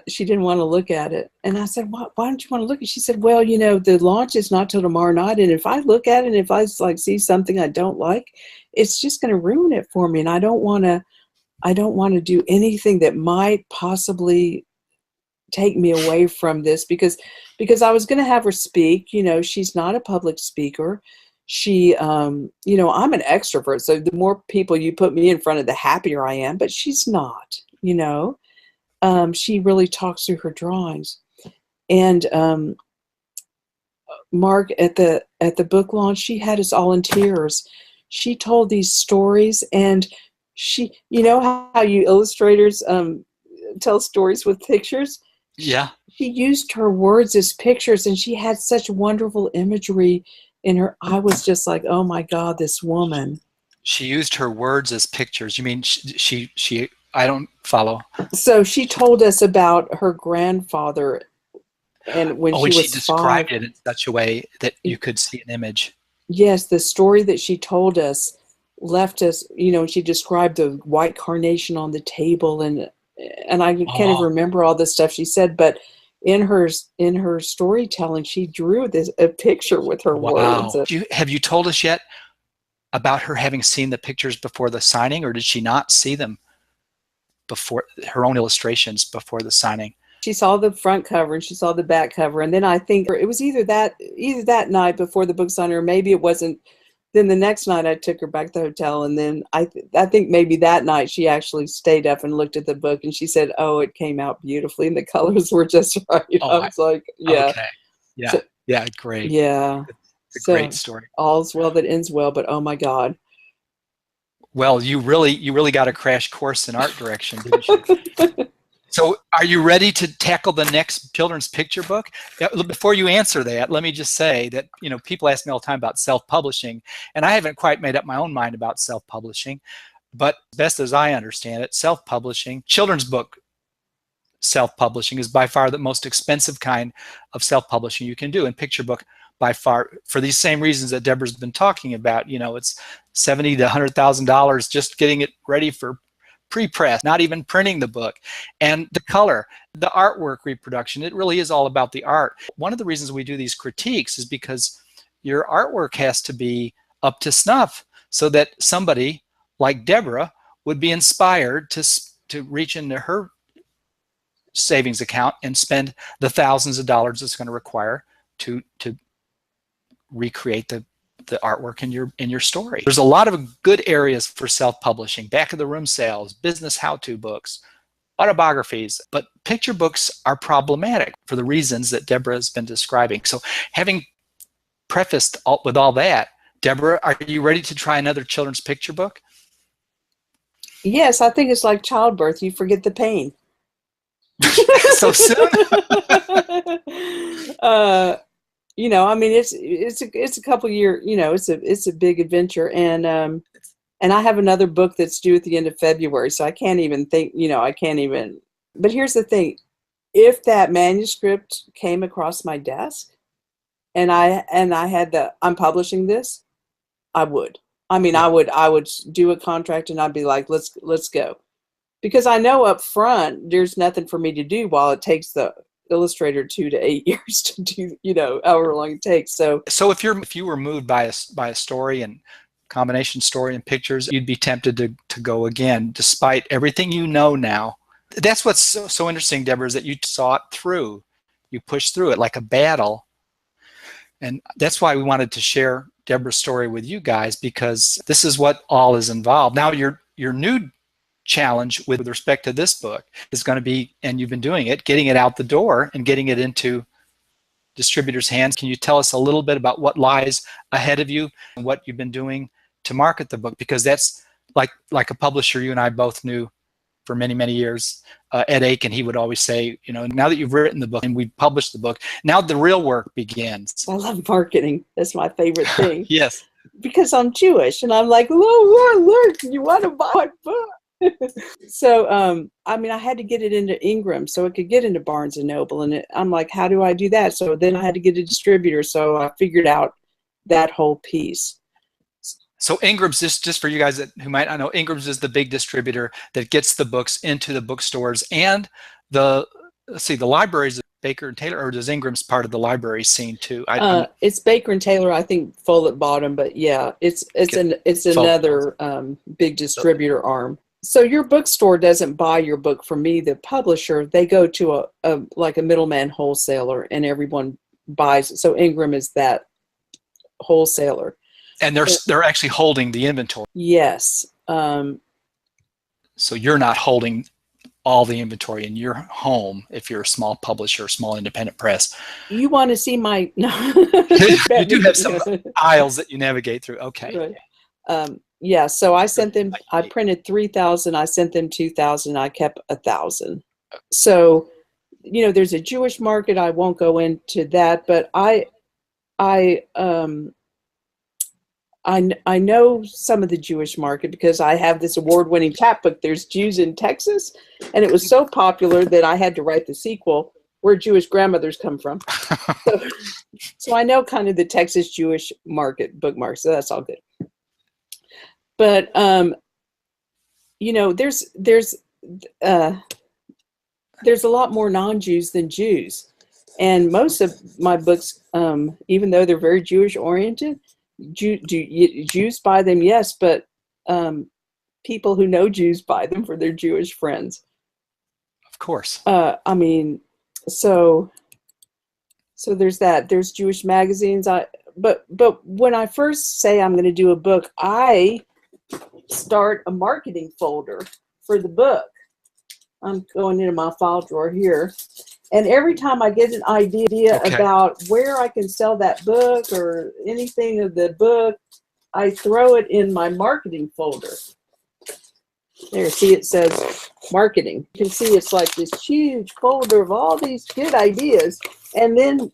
she didn't want to look at it. And I said, why don't you want to look at it? She said, well, you know, the launch is not till tomorrow night. And if I look at it, and if I like see something I don't like, it's just going to ruin it for me. And I don't want to do anything that might possibly take me away from this, because I was going to have her speak. You know, she's not a public speaker. She, you know, I'm an extrovert. So the more people you put me in front of, the happier I am, but she's not, you know. She really talks through her drawings. And Mark, at the book launch, she had us all in tears. She told these stories, and she, you know how you illustrators tell stories with pictures? Yeah. She used her words as pictures, and she had such wonderful imagery in her. I was just like, oh my God, this woman. She used her words as pictures. You mean she I don't follow. So she told us about her grandfather, and when she was described 5. it in such a way that you could see an image. Yes, the story that she told us left us, you know, she described the white carnation on the table, and I can't even remember all the stuff she said, but in her storytelling, she drew a picture with her words. Have you told us yet about her having seen the pictures before the signing, or did she not see them before, her own illustrations before the signing? She saw the front cover and she saw the back cover, and then I think it was either that night before the book signing, or maybe it wasn't. Then the next night I took her back to the hotel, and then I think maybe that night she actually stayed up and looked at the book, and she said, "Oh, it came out beautifully, and the colors were just right." Oh, I was like, "Yeah, okay, yeah, so, yeah, great, yeah." It's a great story. All's well that ends well, but oh my God. Well, you really got a crash course in art direction, didn't you? So are you ready to tackle the next children's picture book? Before you answer that, let me just say that, you know, people ask me all the time about self-publishing, and I haven't quite made up my own mind about self-publishing, but best as I understand it, self-publishing, children's book self-publishing is by far the most expensive kind of self-publishing you can do, and picture book by far, for these same reasons that Debra's been talking about. You know, it's $70,000 to $100,000 just getting it ready for pre-press, not even printing the book. And the color, the artwork reproduction, it really is all about the art. One of the reasons we do these critiques is because your artwork has to be up to snuff so that somebody like Debra would be inspired to reach into her savings account and spend the thousands of dollars it's going to require to recreate the artwork in your story. There's a lot of good areas for self-publishing: back of the room sales, business how-to books, autobiographies, but picture books are problematic for the reasons that Debra has been describing. So having prefaced with all that, Debra, are you ready to try another children's picture book? Yes, I think it's like childbirth. You forget the pain. So soon? You know, I mean, it's a couple year, you know, it's a big adventure, and I have another book that's due at the end of February, so I can't even think, you know, but here's the thing: if that manuscript came across my desk and I had I'm publishing this, I would. I mean, Yeah. I would do a contract, and I'd be like, let's go. Because I know up front there's nothing for me to do while it takes the illustrator 2 to 8 years to do, you know, however long it takes. So if you were moved by a story and combination story and pictures, you'd be tempted to go again, despite everything you know now. That's what's so interesting, Debra, is that you saw it through. You pushed through it like a battle. And that's why we wanted to share Debra's story with you guys, because this is what all is involved. Now your new challenge with respect to this book is going to be, and you've been doing it, getting it out the door and getting it into distributors' hands. Can you tell us a little bit about what lies ahead of you and what you've been doing to market the book, because that's like a publisher you and I both knew for many, many years, Ed Aiken. He would always say, you know, now that you've written the book and we've published the book, now the real work begins. I love marketing. That's my favorite thing. Yes. Because I'm Jewish, and I'm like, look, you want to buy my book? So, I mean, I had to get it into Ingram so it could get into Barnes and Noble, and I'm like, how do I do that? So then I had to get a distributor. So I figured out that whole piece. So Ingram's, just for you guys who might not know, Ingram's is the big distributor that gets the books into the bookstores and the libraries of Baker and Taylor, or does Ingram's part of the library scene too? It's Baker and Taylor, I think, full at bottom, but yeah, it's another big distributor arm. So your bookstore doesn't buy your book from me, the publisher. They go to like a middleman wholesaler, and everyone buys it. So Ingram is that wholesaler. And they're actually holding the inventory. Yes. So you're not holding all the inventory in your home if you're a small publisher, small independent press. You want to see my... No. You do have some aisles that you navigate through. Okay. Right. Yeah, so I sent them, I printed 3,000, I sent them 2,000, I kept 1,000. So, you know, there's a Jewish market. I won't go into that, but I know some of the Jewish market because I have this award-winning chapbook, There's Jews in Texas, and it was so popular that I had to write the sequel, Where Jewish Grandmothers Come From. So I know kind of the Texas Jewish market bookmark, so that's all good. But you know, there's a lot more non-Jews than Jews, and most of my books, even though they're very Jewish oriented, Jews buy them, yes, but people who know Jews buy them for their Jewish friends. Of course. I mean, so there's that. There's Jewish magazines. But when I first say I'm going to do a book, I start a marketing folder for the book. I'm going into my file drawer here. And every time I get an idea about where I can sell that book or anything of the book, I throw it in my marketing folder. There, see, it says marketing. You can see it's like this huge folder of all these good ideas. And then,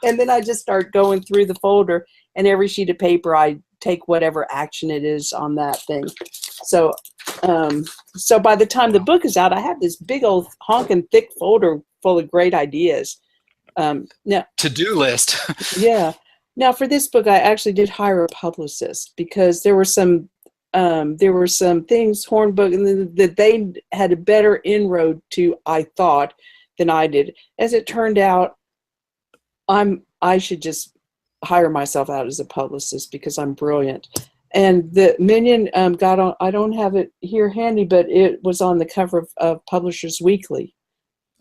and then I just start going through the folder, and every sheet of paper, I take whatever action it is on that thing. So, so by the time the book is out, I have this big old honking thick folder full of great ideas. Now, to-do list. Yeah. Now for this book, I actually did hire a publicist because there were some things, Hornbook, that they had a better inroad to, I thought, than I did. As it turned out, I should just hire myself out as a publicist because I'm brilliant. And the Minion got on, I don't have it here handy, but it was on the cover of Publishers Weekly.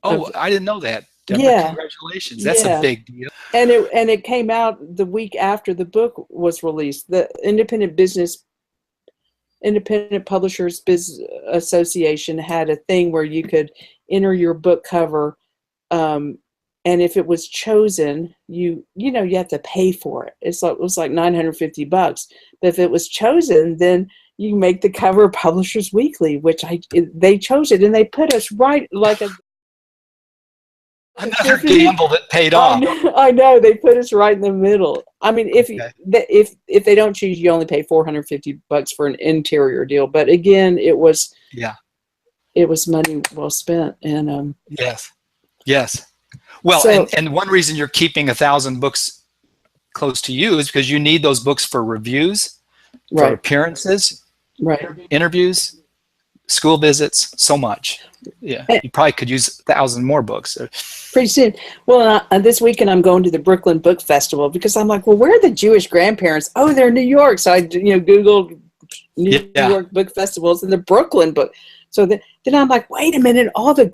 Oh, I didn't know that. Debra, yeah. Congratulations. That's a big deal. And it came out the week after the book was released. The Independent Publishers Business Association had a thing where you could enter your book cover, and if it was chosen, you have to pay for it. It was like $950. But if it was chosen, then you make the cover of Publishers Weekly, which they chose it, and they put us right like another gamble that paid off. I know, they put us right in the middle. I mean, if they don't choose, you only pay $450 for an interior deal. But again, it was money well spent. And yes. Well, so, and one reason you're keeping 1,000 books close to you is because you need those books for reviews, for appearances, interviews, school visits, so much. Yeah, you probably could use 1,000 more books. Pretty soon. Well, this weekend I'm going to the Brooklyn Book Festival because I'm like, well, where are the Jewish grandparents? Oh, they're in New York. So I Googled New York book festivals and the Brooklyn book. So then I'm like, wait a minute, all the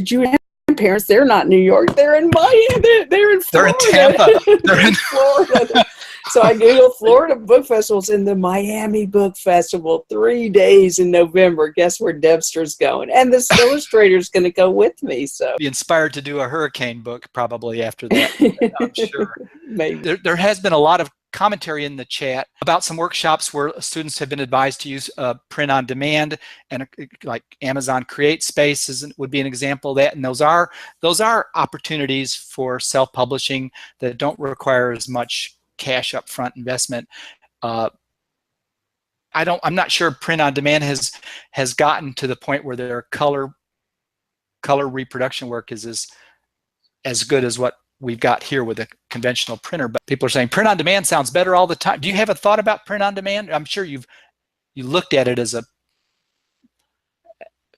Jewish grandparents, they're not in New York. They're in Miami. They're in Florida. They're in Tampa. They're in Florida. So I Googled Florida book festivals and the Miami Book Festival, 3 days in November. Guess where Debster's going? And this illustrator's going to go with me. So be inspired to do a hurricane book probably after that. I'm sure. Maybe. There has been a lot of commentary in the chat about some workshops where students have been advised to use print on demand, and like Amazon Create Space would be an example of that. And those are opportunities for self-publishing that don't require as much cash upfront investment. I'm not sure print on demand has gotten to the point where their color reproduction work is as good as what we've got here with a conventional printer. But people are saying print on demand sounds better all the time. Do you have a thought about print on demand? I'm sure you looked at it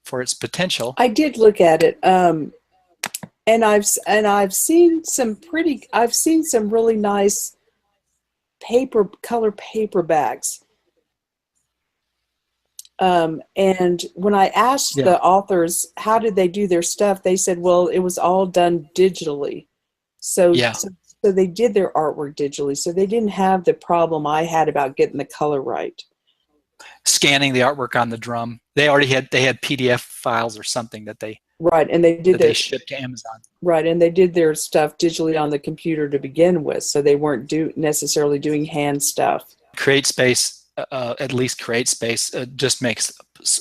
for its potential. I did look at it, and I've seen some really nice color paperbacks. And when I asked the authors how did they do their stuff, they said, well, it was all done digitally. So they did their artwork digitally. So they didn't have the problem I had about getting the color right. Scanning the artwork on the drum. They had PDF files or something that they and they shipped to Amazon. Right, and they did their stuff digitally on the computer to begin with, so they weren't necessarily doing hand stuff. CreateSpace, at least CreateSpace, just makes,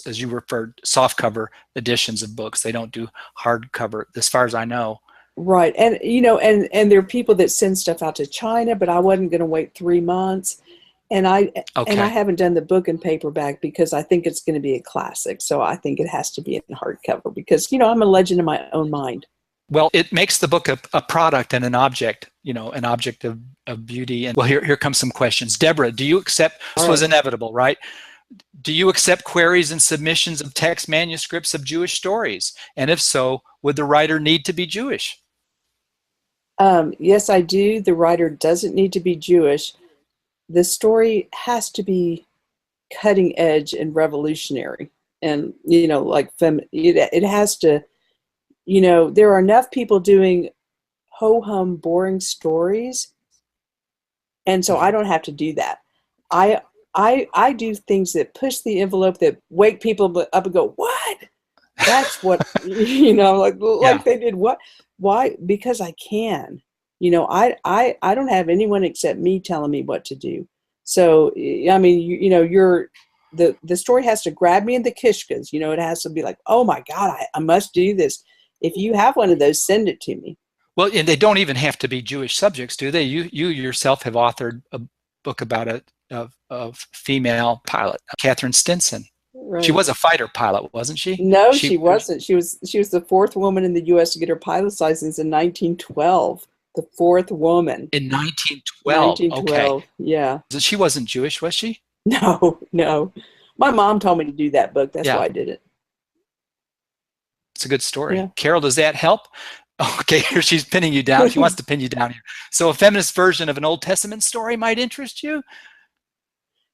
as you referred, softcover editions of books. They don't do hardcover, as far as I know. Right, and and there are people that send stuff out to China, but I wasn't going to wait 3 months, and I haven't done the book in paperback because I think it's going to be a classic. So I think it has to be in hardcover because I'm a legend in my own mind. Well, it makes the book a product and an object, an object of beauty. And well, here comes some questions. Deborah, do you accept? This was inevitable, right? Do you accept queries and submissions of text manuscripts of Jewish stories? And if so, would the writer need to be Jewish? Yes, I do. The writer doesn't need to be Jewish. The story has to be cutting edge and revolutionary. And, it has to, there are enough people doing ho-hum, boring stories. And so I don't have to do that. I do things that push the envelope, that wake people up and go, what? That's what, like they did what? Why? Because I can. I don't have anyone except me telling me what to do. So, I mean, the story has to grab me in the kishkas. It has to be like, oh my God, I must do this. If you have one of those, send it to me. Well, and they don't even have to be Jewish subjects, do they? You yourself have authored a book about a female pilot, Catherine Stinson. Right. She was a fighter pilot, wasn't she? No, she wasn't. She was the fourth woman in the U.S. to get her pilot's license in 1912. The fourth woman. In 1912. 1912. Okay. Yeah. She wasn't Jewish, was she? No. My mom told me to do that book. That's why I did it. It's a good story. Yeah. Carol, does that help? Okay, here she's pinning you down. She wants to pin you down here. So a feminist version of an Old Testament story might interest you?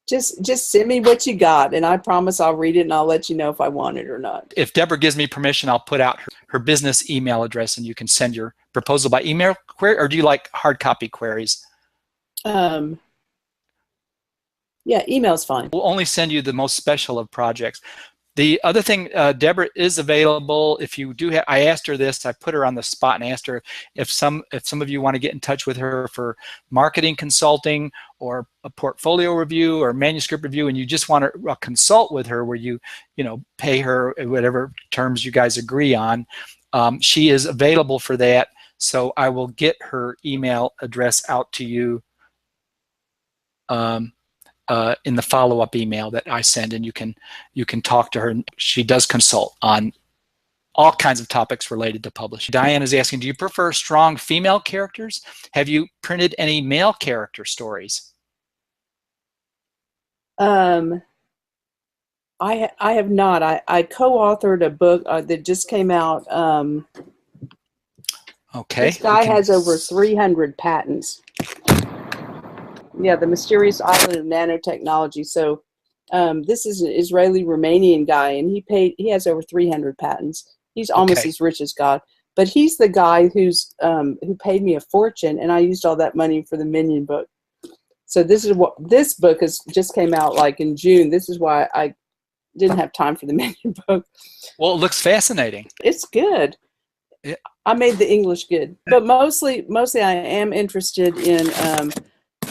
Just send me what you got, and I promise I'll read it, and I'll let you know if I want it or not. If Deborah gives me permission, I'll put out her business email address, and you can send your proposal by email query, or do you like hard copy queries? Yeah, email's fine. We'll only send you the most special of projects. The other thing, Deborah is available if you do have. I asked her this. I put her on the spot and asked her if some of you want to get in touch with her for marketing consulting or a portfolio review or manuscript review, and you just want to consult with her, where you pay her whatever terms you guys agree on. She is available for that. So I will get her email address out to you in the follow-up email that I send, and you can talk to her. She does consult on all kinds of topics related to publishing. Diane is asking, do you prefer strong female characters? Have you printed any male character stories? I have not. I co-authored a book that just came out. Okay. This guy has over 300 patents. Yeah, the mysterious island of nanotechnology. So this is an Israeli-Romanian guy, and he has over 300 patents. He's almost as rich as God. But he's the guy who paid me a fortune, and I used all that money for the Minion book. So this book just came out like in June. This is why I didn't have time for the Minion book. Well, it looks fascinating. It's good. Yeah. I made the English good, but mostly I am interested in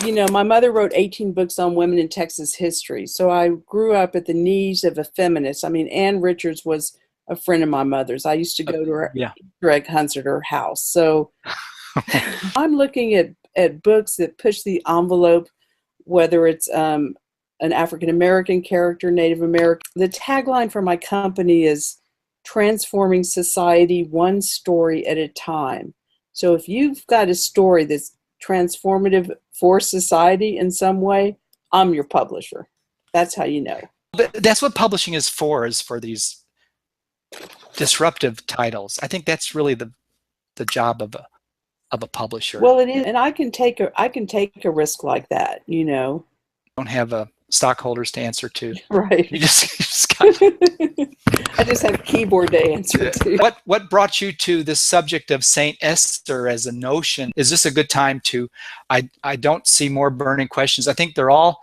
you know, my mother wrote 18 books on women in Texas history. So I grew up at the knees of a feminist. I mean, Ann Richards was a friend of my mother's. I used to go to her Easter egg hunts at her house. So I'm looking at books that push the envelope, whether it's an African-American character, Native American. The tagline for my company is transforming society one story at a time. So if you've got a story that's transformative for society in some way, I'm your publisher. That's how you know. But that's what publishing is for these disruptive titles. I think that's really the job of a publisher. Well, it is, and I can take a risk like that, you know. Don't have stockholders to answer to. Right. You just got I just have keyboard to answer to. What brought you to this subject of Saint Esther as a notion? Is this a good time to? I don't see more burning questions. I think they're all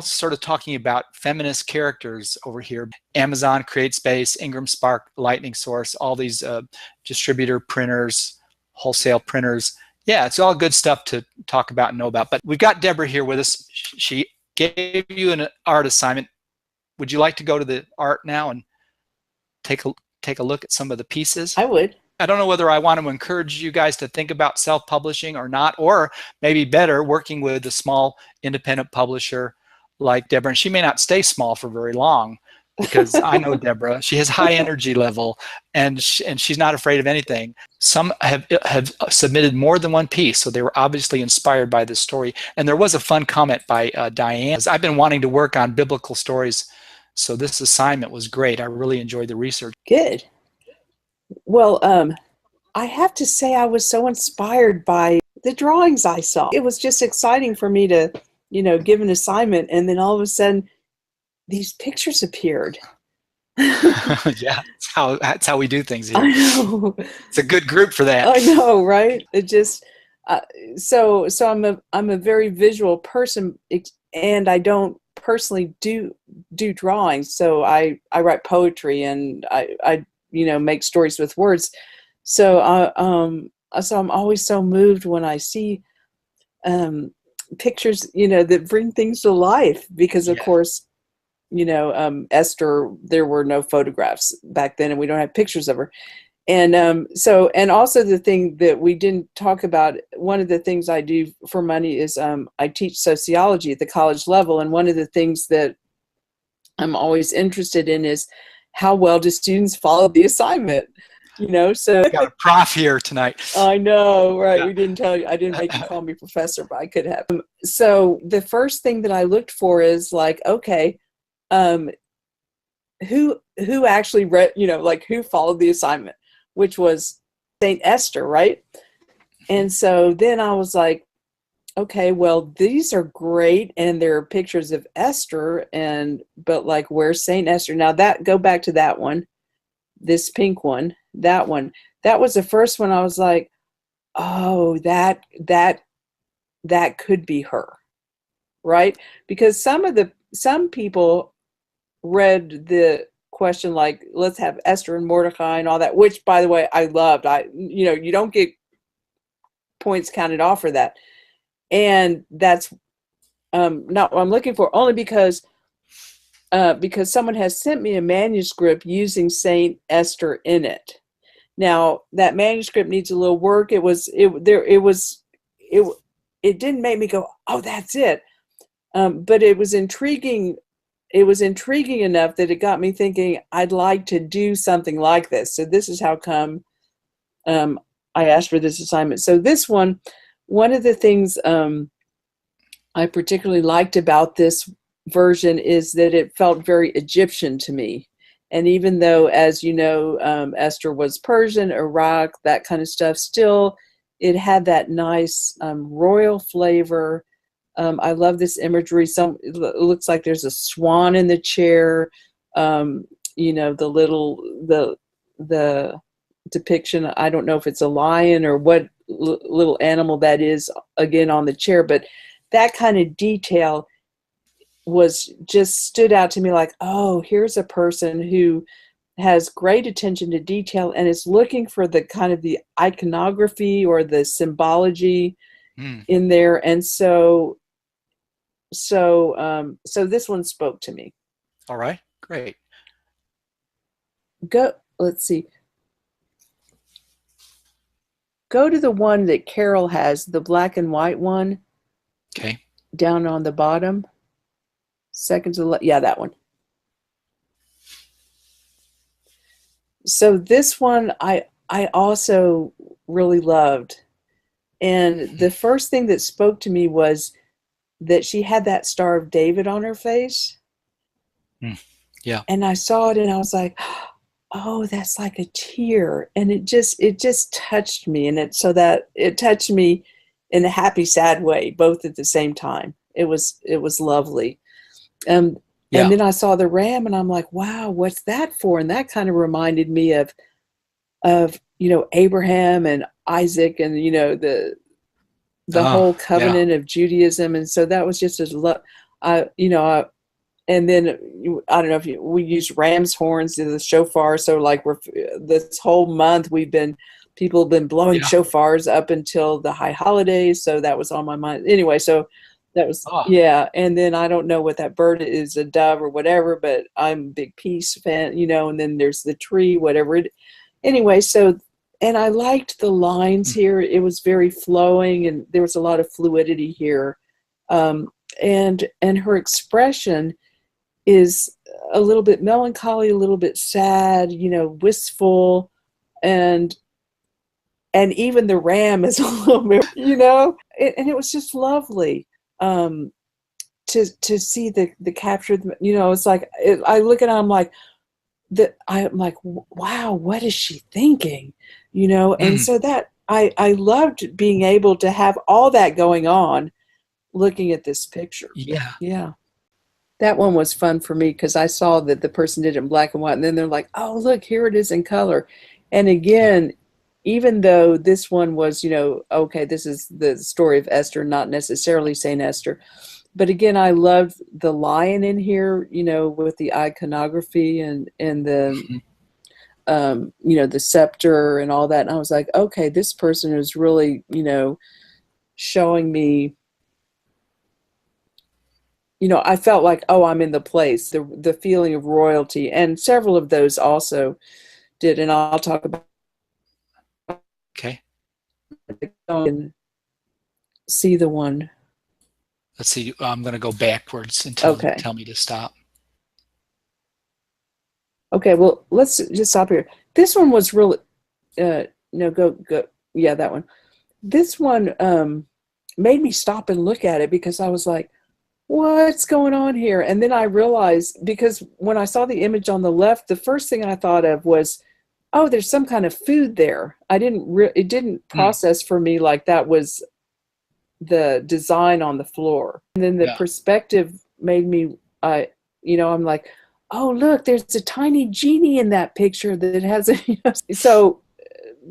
sort of talking about feminist characters over here. Amazon, CreateSpace, Ingram Spark, Lightning Source, all these distributor printers, wholesale printers. Yeah, it's all good stuff to talk about and know about. But we've got Debra here with us. She gave you an art assignment. Would you like to go to the art now and take a look at some of the pieces? I would. I don't know whether I want to encourage you guys to think about self-publishing or not, or maybe better, working with a small independent publisher like Debra. And she may not stay small for very long, because I know Debra. She has high energy level, and she's not afraid of anything. Some have submitted more than one piece, so they were obviously inspired by this story. And there was a fun comment by Diane. I've been wanting to work on biblical stories, so this assignment was great. I really enjoyed the research. Good. Well, I have to say I was so inspired by the drawings I saw. It was just exciting for me to, you know, give an assignment, and then all of a sudden these pictures appeared. Yeah, that's how we do things here. I know. It's a good group for that. I know, right? It just so I'm a very visual person, and I don't personally do drawings. So I write poetry, and I you know, make stories with words. So so I'm always so moved when I see pictures, you know, that bring things to life, because of course, you know, Esther, there were no photographs back then, and we don't have pictures of her. And so, and also the thing that we didn't talk about, one of the things I do for money is I teach sociology at the college level, and one of the things that I'm always interested in is how well do students follow the assignment, you know? So we got a prof here tonight. I know, right? Yeah. We didn't tell you. I didn't make you call me professor, but I could have. So the first thing that I looked for is like, okay, who actually read, you know, like who followed the assignment, which was Saint Esther, right? And so then I was like, okay, well, these are great, and there are pictures of Esther, but like, where's Saint Esther? Now that, go back to that one, this pink one, that was the first one. I was like, oh, that could be her, right? Because some people read the question like, let's have Esther and Mordecai and all that, which, by the way, I loved. You know, you don't get points counted off for that. And that's not what I'm looking for, only because someone has sent me a manuscript using Saint Esther in it. Now that manuscript needs a little work. It didn't make me go, oh, that's it. But it was intriguing. It was intriguing enough that it got me thinking, I'd like to do something like this. So this is how come I asked for this assignment. So this one of the things I particularly liked about this version is that it felt very Egyptian to me. And even though, as you know, Esther was Persian, Iraq, that kind of stuff, still it had that nice royal flavor. I love this imagery. It looks like there's a swan in the chair. You know, the depiction, I don't know if it's a lion or what little animal that is, again, on the chair, but that kind of detail was just stood out to me like, oh, here's a person who has great attention to detail and is looking for the kind of the iconography or the symbology, in there. And so this one spoke to me. All right, great. Let's see. Go to the one that Carol has, the black and white one. Okay. Down on the bottom. Second to the left. Yeah, that one. So this one I also really loved. And the first thing that spoke to me was that she had that Star of David on her face. Yeah. And I saw it and I was like, oh, that's like a tear. And it just touched me. And it touched me in a happy, sad way, both at the same time. It was lovely. And then I saw the ram and I'm like, wow, what's that for? And that kind of reminded me of Abraham and Isaac and, the whole covenant of Judaism. And so that was just and then I don't know if we use ram's horns, the shofar. So like this whole month people have been blowing shofars up until the high holidays. So that was on my mind. Anyway, so that was, And then I don't know what that bird is, a dove or whatever, but I'm a big peace fan, and then there's the tree, whatever anyway. So, and I liked the lines here. It was very flowing and there was a lot of fluidity here. And her expression is a little bit melancholy, a little bit sad, wistful, and even the ram is a little bit, and it was just lovely to see the captured, it's like, I look at it, I'm like, wow, what is she thinking? And so that I loved being able to have all that going on looking at this picture. Yeah. That one was fun for me because I saw that the person did it in black and white, and then they're like, oh, look, here it is in color. And again, even though this one was, okay, this is the story of Esther, not necessarily Saint Esther. But again, I loved the lion in here, with the iconography and the, the scepter and all that. And I was like, okay, this person is really, showing me, I felt like, oh, I'm in the place, the feeling of royalty. And several of those also did. And I'll talk about. Okay. And see the one. Let's see. I'm going to go backwards until you tell me to stop. Okay. Well, let's just stop here. This one was really, no, go. Yeah, that one. This one made me stop and look at it because I was like, what's going on here? And then I realized, because when I saw the image on the left, the first thing I thought of was, oh, there's some kind of food there. It didn't process for me like that was the design on the floor. And then the perspective made me, I'm like, oh, look, there's a tiny genie in that picture that has a, so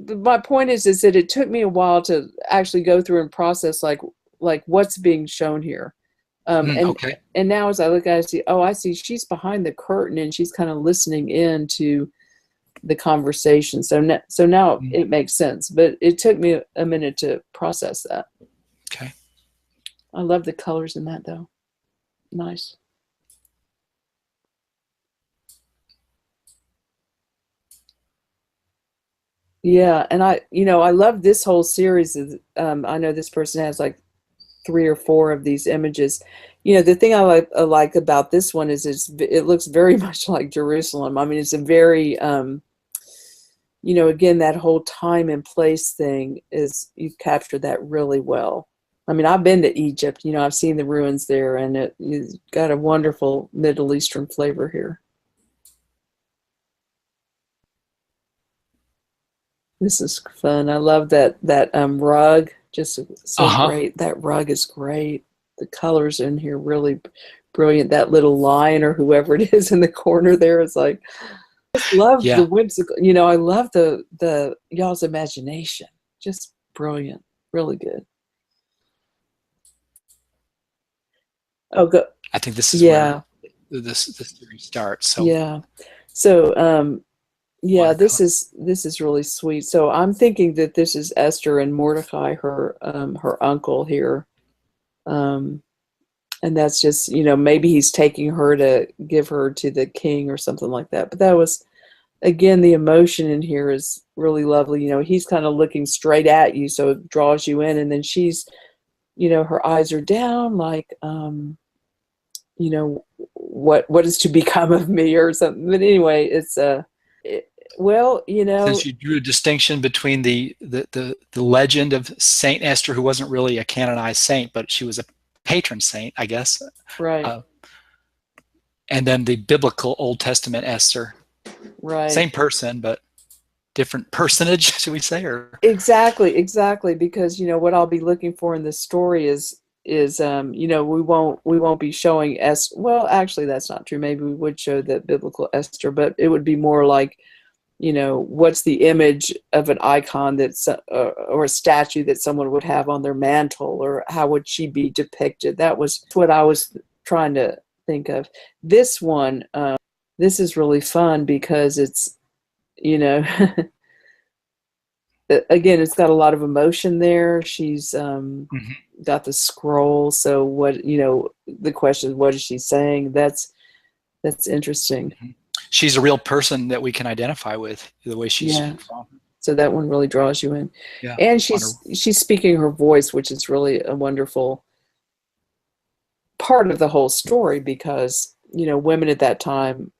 my point is that it took me a while to actually go through and process like what's being shown here. And now as I look at it, I see she's behind the curtain and she's kind of listening in to the conversation. So now it makes sense, but it took me a minute to process that. Okay. I love the colors in that though. Nice. Yeah, and I love this whole series. I know this person has like 3 or 4 of these images. The thing I like about this one is it looks very much like Jerusalem. I mean, it's a very, again, that whole time and place thing is, you've captured that really well. I mean, I've been to Egypt, I've seen the ruins there, and it's got a wonderful Middle Eastern flavor here. This is fun. I love that rug. Just so great. That rug is great. The colors in here really brilliant. That little lion or whoever it is in the corner there is like, I just love the whimsical. I love the y'all's imagination. Just brilliant. Really good. Oh, go. I think this is where this series starts. So yeah. So Yeah, this is really sweet. So I'm thinking that this is Esther and Mordecai, her uncle here. And that's just, maybe he's taking her to give her to the king or something like that. But that was, again, the emotion in here is really lovely. He's kind of looking straight at you, so it draws you in. And then she's, her eyes are down, like, what is to become of me or something. But anyway, well, Since you drew a distinction between the legend of Saint Esther, who wasn't really a canonized saint, but she was a patron saint, I guess. right, And then the biblical Old Testament Esther. right. Same person, but different personage, should we say? Or Exactly, because what I'll be looking for in this story is we won't be showing well, actually that's not true. Maybe we would show the biblical Esther, but it would be more like, what's the image of an icon that's or a statue that someone would have on their mantle, or how would she be depicted? That was what I was trying to think of. This one, this is really fun because it's, again, it's got a lot of emotion there. She's got the scroll. So what, the question, what is she saying? That's interesting. she's a real person that we can identify with, the way she's from. So that one really draws you in. Yeah. And she's speaking her voice, which is really a wonderful part of the whole story, because, women at that time,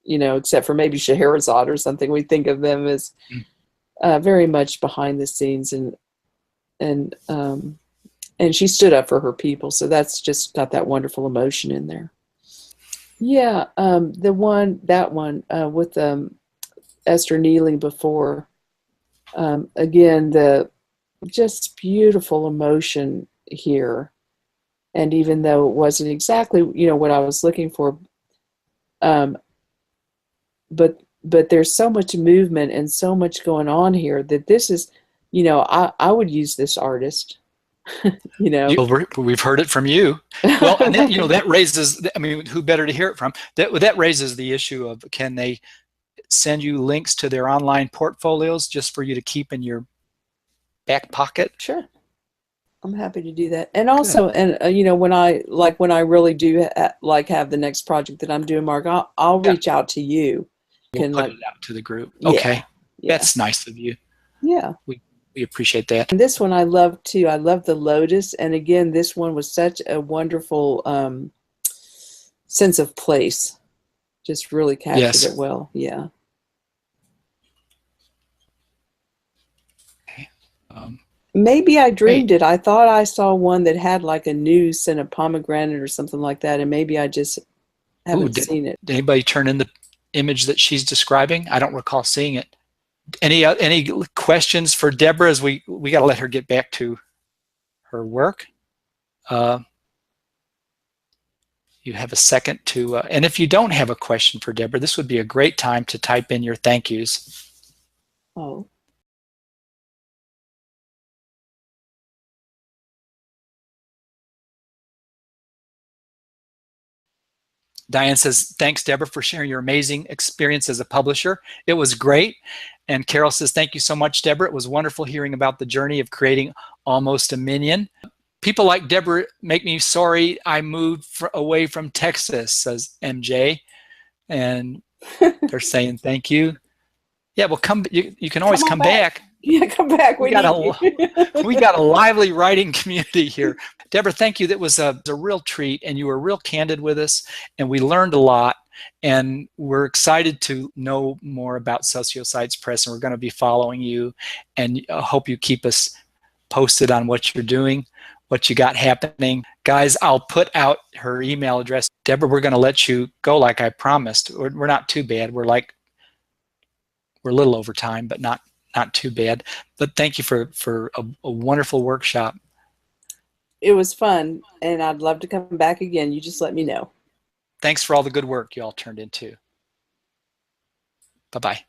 except for maybe Scheherazade or something, we think of them as very much behind the scenes, and she stood up for her people. So that's just got that wonderful emotion in there. Yeah, that one with Esther kneeling before, again, the just beautiful emotion here. And even though it wasn't exactly, what I was looking for, but there's so much movement and so much going on here that this is, I would use this artist. We've heard it from you. Well, and then, that raises, I mean, who better to hear it from? That raises the issue of, can they send you links to their online portfolios just for you to keep in your back pocket? Sure, I'm happy to do that. And also, good. And when I really do have the next project that I'm doing, Mark, I'll reach out to you. We'll put it out to the group. Okay, that's nice of you. Yeah. We appreciate that. And this one I love too. I love the lotus. And again, this one was such a wonderful sense of place. Just really captured it well. Yeah. Okay. Maybe I dreamed it. I thought I saw one that had like a noose and a pomegranate or something like that. And maybe I just haven't seen it. Did anybody turn in the image that she's describing? I don't recall seeing it. Any questions for Debra, as we got to let her get back to her work? You have a second to, and if you don't have a question for Debra, this would be a great time to type in your thank yous. Oh. Diane says, thanks, Debra, for sharing your amazing experience as a publisher. It was great. And Carol says, thank you so much, Debra. It was wonderful hearing about the journey of creating Almost a Minion. People like Debra make me sorry I moved away from Texas, says MJ. And they're saying thank you. Yeah, well, you can always come back. Yeah, come back. We got a lively writing community here. Debra, thank you. That was a real treat, and you were real candid with us, and we learned a lot, and we're excited to know more about Sociosites Press, and we're going to be following you, and I hope you keep us posted on what you're doing, what you got happening. Guys, I'll put out her email address. Debra, we're going to let you go like I promised. We're not too bad. We're a little over time, but not too bad. But thank you for a wonderful workshop. It was fun, and I'd love to come back again. You just let me know. Thanks for all the good work you all turned into. Bye-bye.